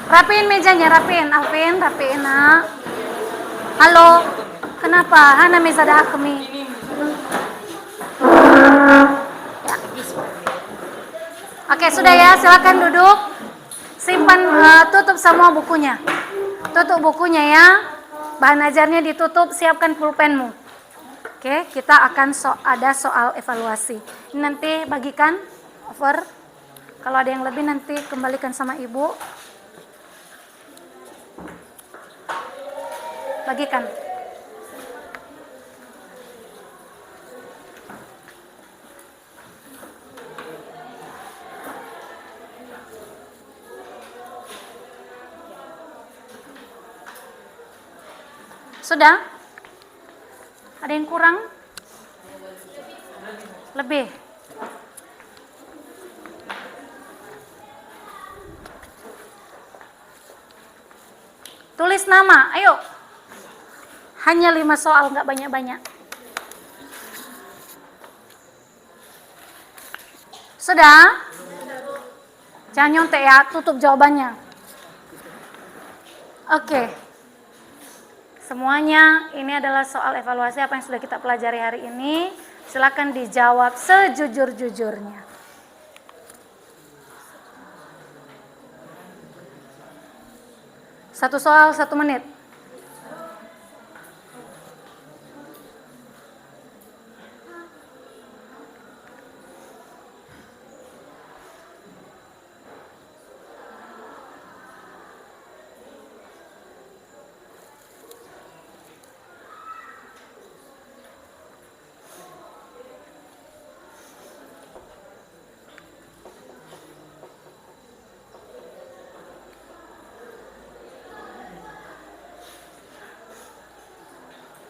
Rapiin mejanya, rapiin, Alvin, rapiin nak. Halo, kenapa? Hana meza dah kami. Ya. Oke, sudah ya, silakan duduk. Simpan, tutup semua bukunya. Tutup bukunya ya. Bahan ajarnya ditutup, siapkan pulpenmu. Oke, kita akan ada soal evaluasi. Ini nanti bagikan over. Kalau ada yang lebih nanti kembalikan sama ibu. Bagikan. Sudah? Ada yang kurang? Lebih? Tulis nama, ayo. Hanya 5 soal, nggak banyak-banyak. Sudah? Jangan nyontek ya, tutup jawabannya. Oke. Semuanya, ini adalah soal evaluasi apa yang sudah kita pelajari hari ini. Silakan dijawab sejujur-jujurnya. Satu soal, 1 menit.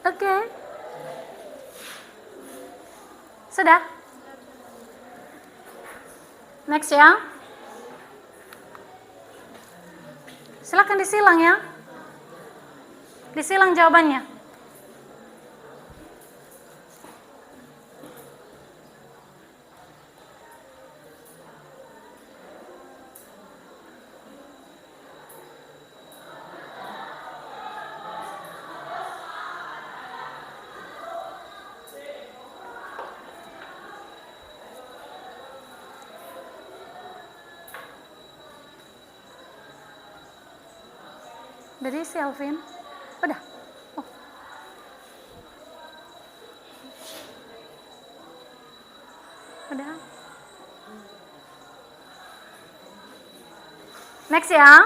Oke. Sudah? Next ya. Silakan disilang ya. Disilang jawabannya. Dari si Alvin. Udah. Oh. Udah. Next ya.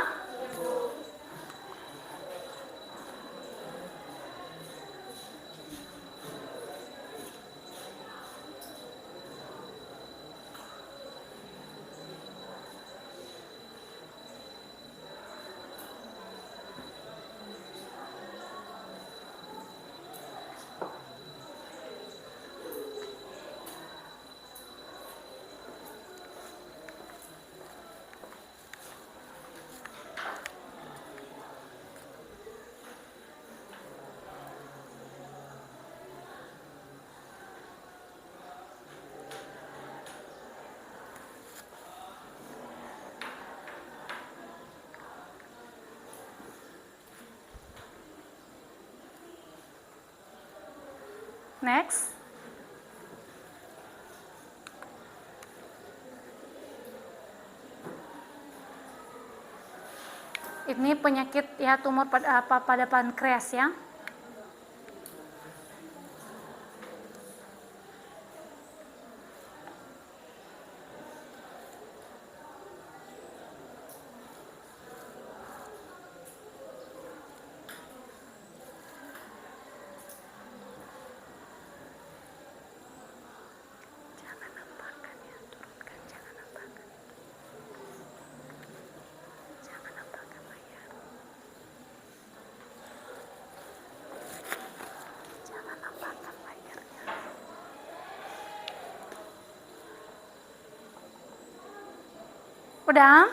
Next. Ini penyakit ya, tumor pada pankreas ya. Udah?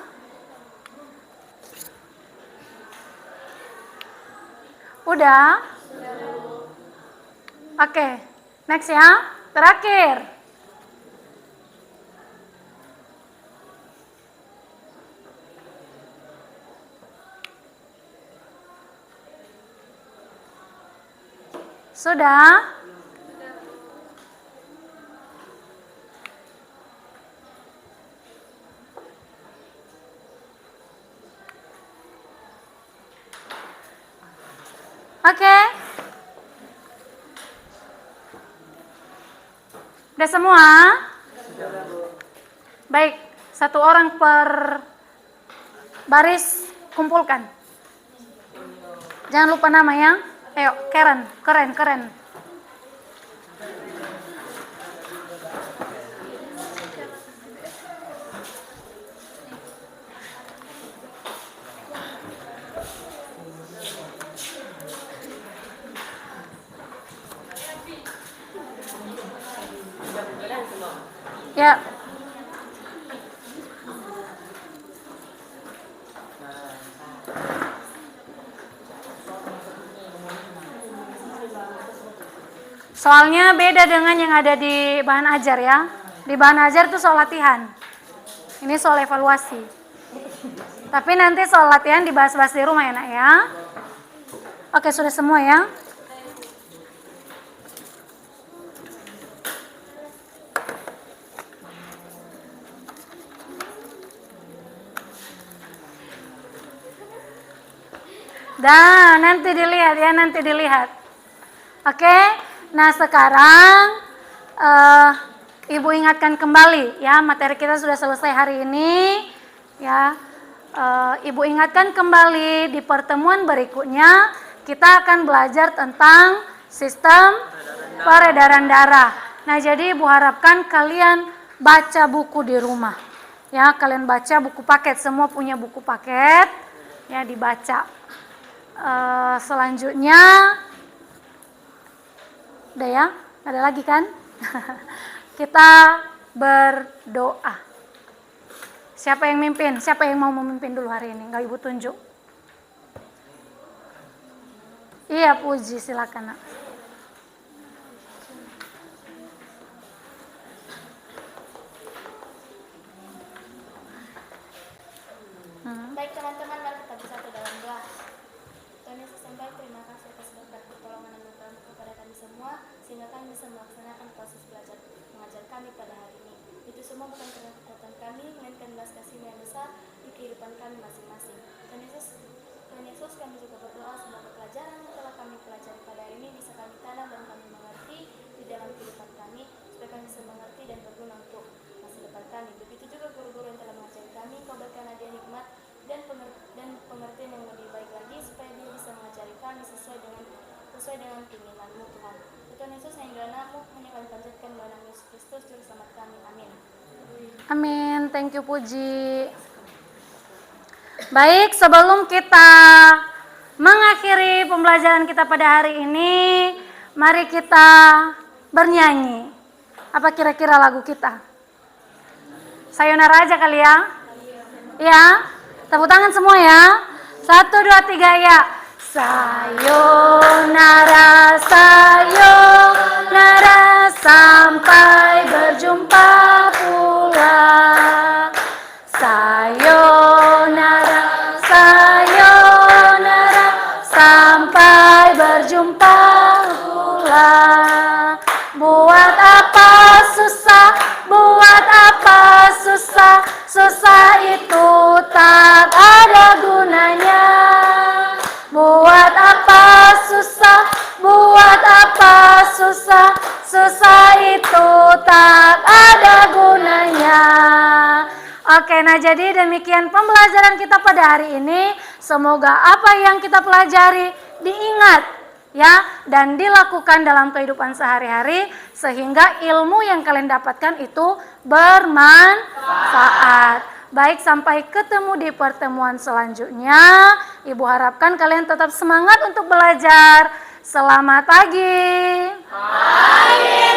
Udah? Oke, next ya. Terakhir. Sudah? Oke. Udah semua? Baik, satu orang per baris kumpulkan. Jangan lupa nama ya. Ayo, keren. Ya. Soalnya beda dengan yang ada di bahan ajar ya. Di bahan ajar itu soal latihan. Ini soal evaluasi. Tapi nanti soal latihan dibahas-bahas di rumah enak ya. Oke, sudah semua ya. Dan nanti dilihat. Oke, nah sekarang Ibu ingatkan kembali ya, materi kita sudah selesai hari ini ya. Ibu ingatkan kembali di pertemuan berikutnya kita akan belajar tentang sistem peredaran darah. Nah, jadi Ibu harapkan kalian baca buku di rumah ya, kalian baca buku paket, semua punya buku paket ya, dibaca. Selanjutnya Udah ya? Ada lagi kan? Kita berdoa. Siapa yang mimpin? Siapa yang mau memimpin dulu hari ini? Enggak Ibu tunjuk. Iya, Puji, silakan, Nak. Baik teman-teman, mari kita bersatu dalam doa. Tuhan Yesus yang baik, terima kasih atas berkat pertolongan dan bantuan kepada kami semua, sehingga kami bisa melaksanakan proses belajar mengajar kami pada hari ini. Itu semua bukan karena kekuatan kami, melainkan belas kasih yang besar di kehidupan kami masing-masing. Tuhan Yesus, kami juga berdoa semoga pelajaran yang telah kami pelajari pada hari ini bisa kami tanam dan kami mengerti di dalam kehidupan kami, supaya kami bisa mengerti dan berguna untuk masa depan kami. Begitu juga guru-guru yang telah mengajari kami, Kau berikan hadiah nikmat dan pengertian yang lebih baik lagi, supaya dia bisa mengajari kami sesuai dengan keinginan-Mu, Tuhan. Tuhan Yesus yang dalam nama-Mu hanya kami panjatkan dalam nama Yesus Kristus juru selamat kami. Amin. Amin. Thank you, Puji. Baik, sebelum kita mengakhiri pembelajaran kita pada hari ini, mari kita bernyanyi. Apa kira-kira lagu kita? Sayonara aja kali ya? Ya, tepuk tangan semua ya. 1, 2, 3 ya. Sayonara, sayonara, sampai berjumpa pula. Sayonara, sayonara, sampai berjumpa pula. Buat apa susah, buat apa susah, susah itu tak ada gunanya. Buat apa susah, buat apa susah, susah itu tak ada gunanya. Oke, nah jadi demikian pembelajaran kita pada hari ini. Semoga apa yang kita pelajari diingat ya dan dilakukan dalam kehidupan sehari-hari sehingga ilmu yang kalian dapatkan itu bermanfaat. Baik, sampai ketemu di pertemuan selanjutnya. Ibu harapkan kalian tetap semangat untuk belajar. Selamat pagi. Pagi.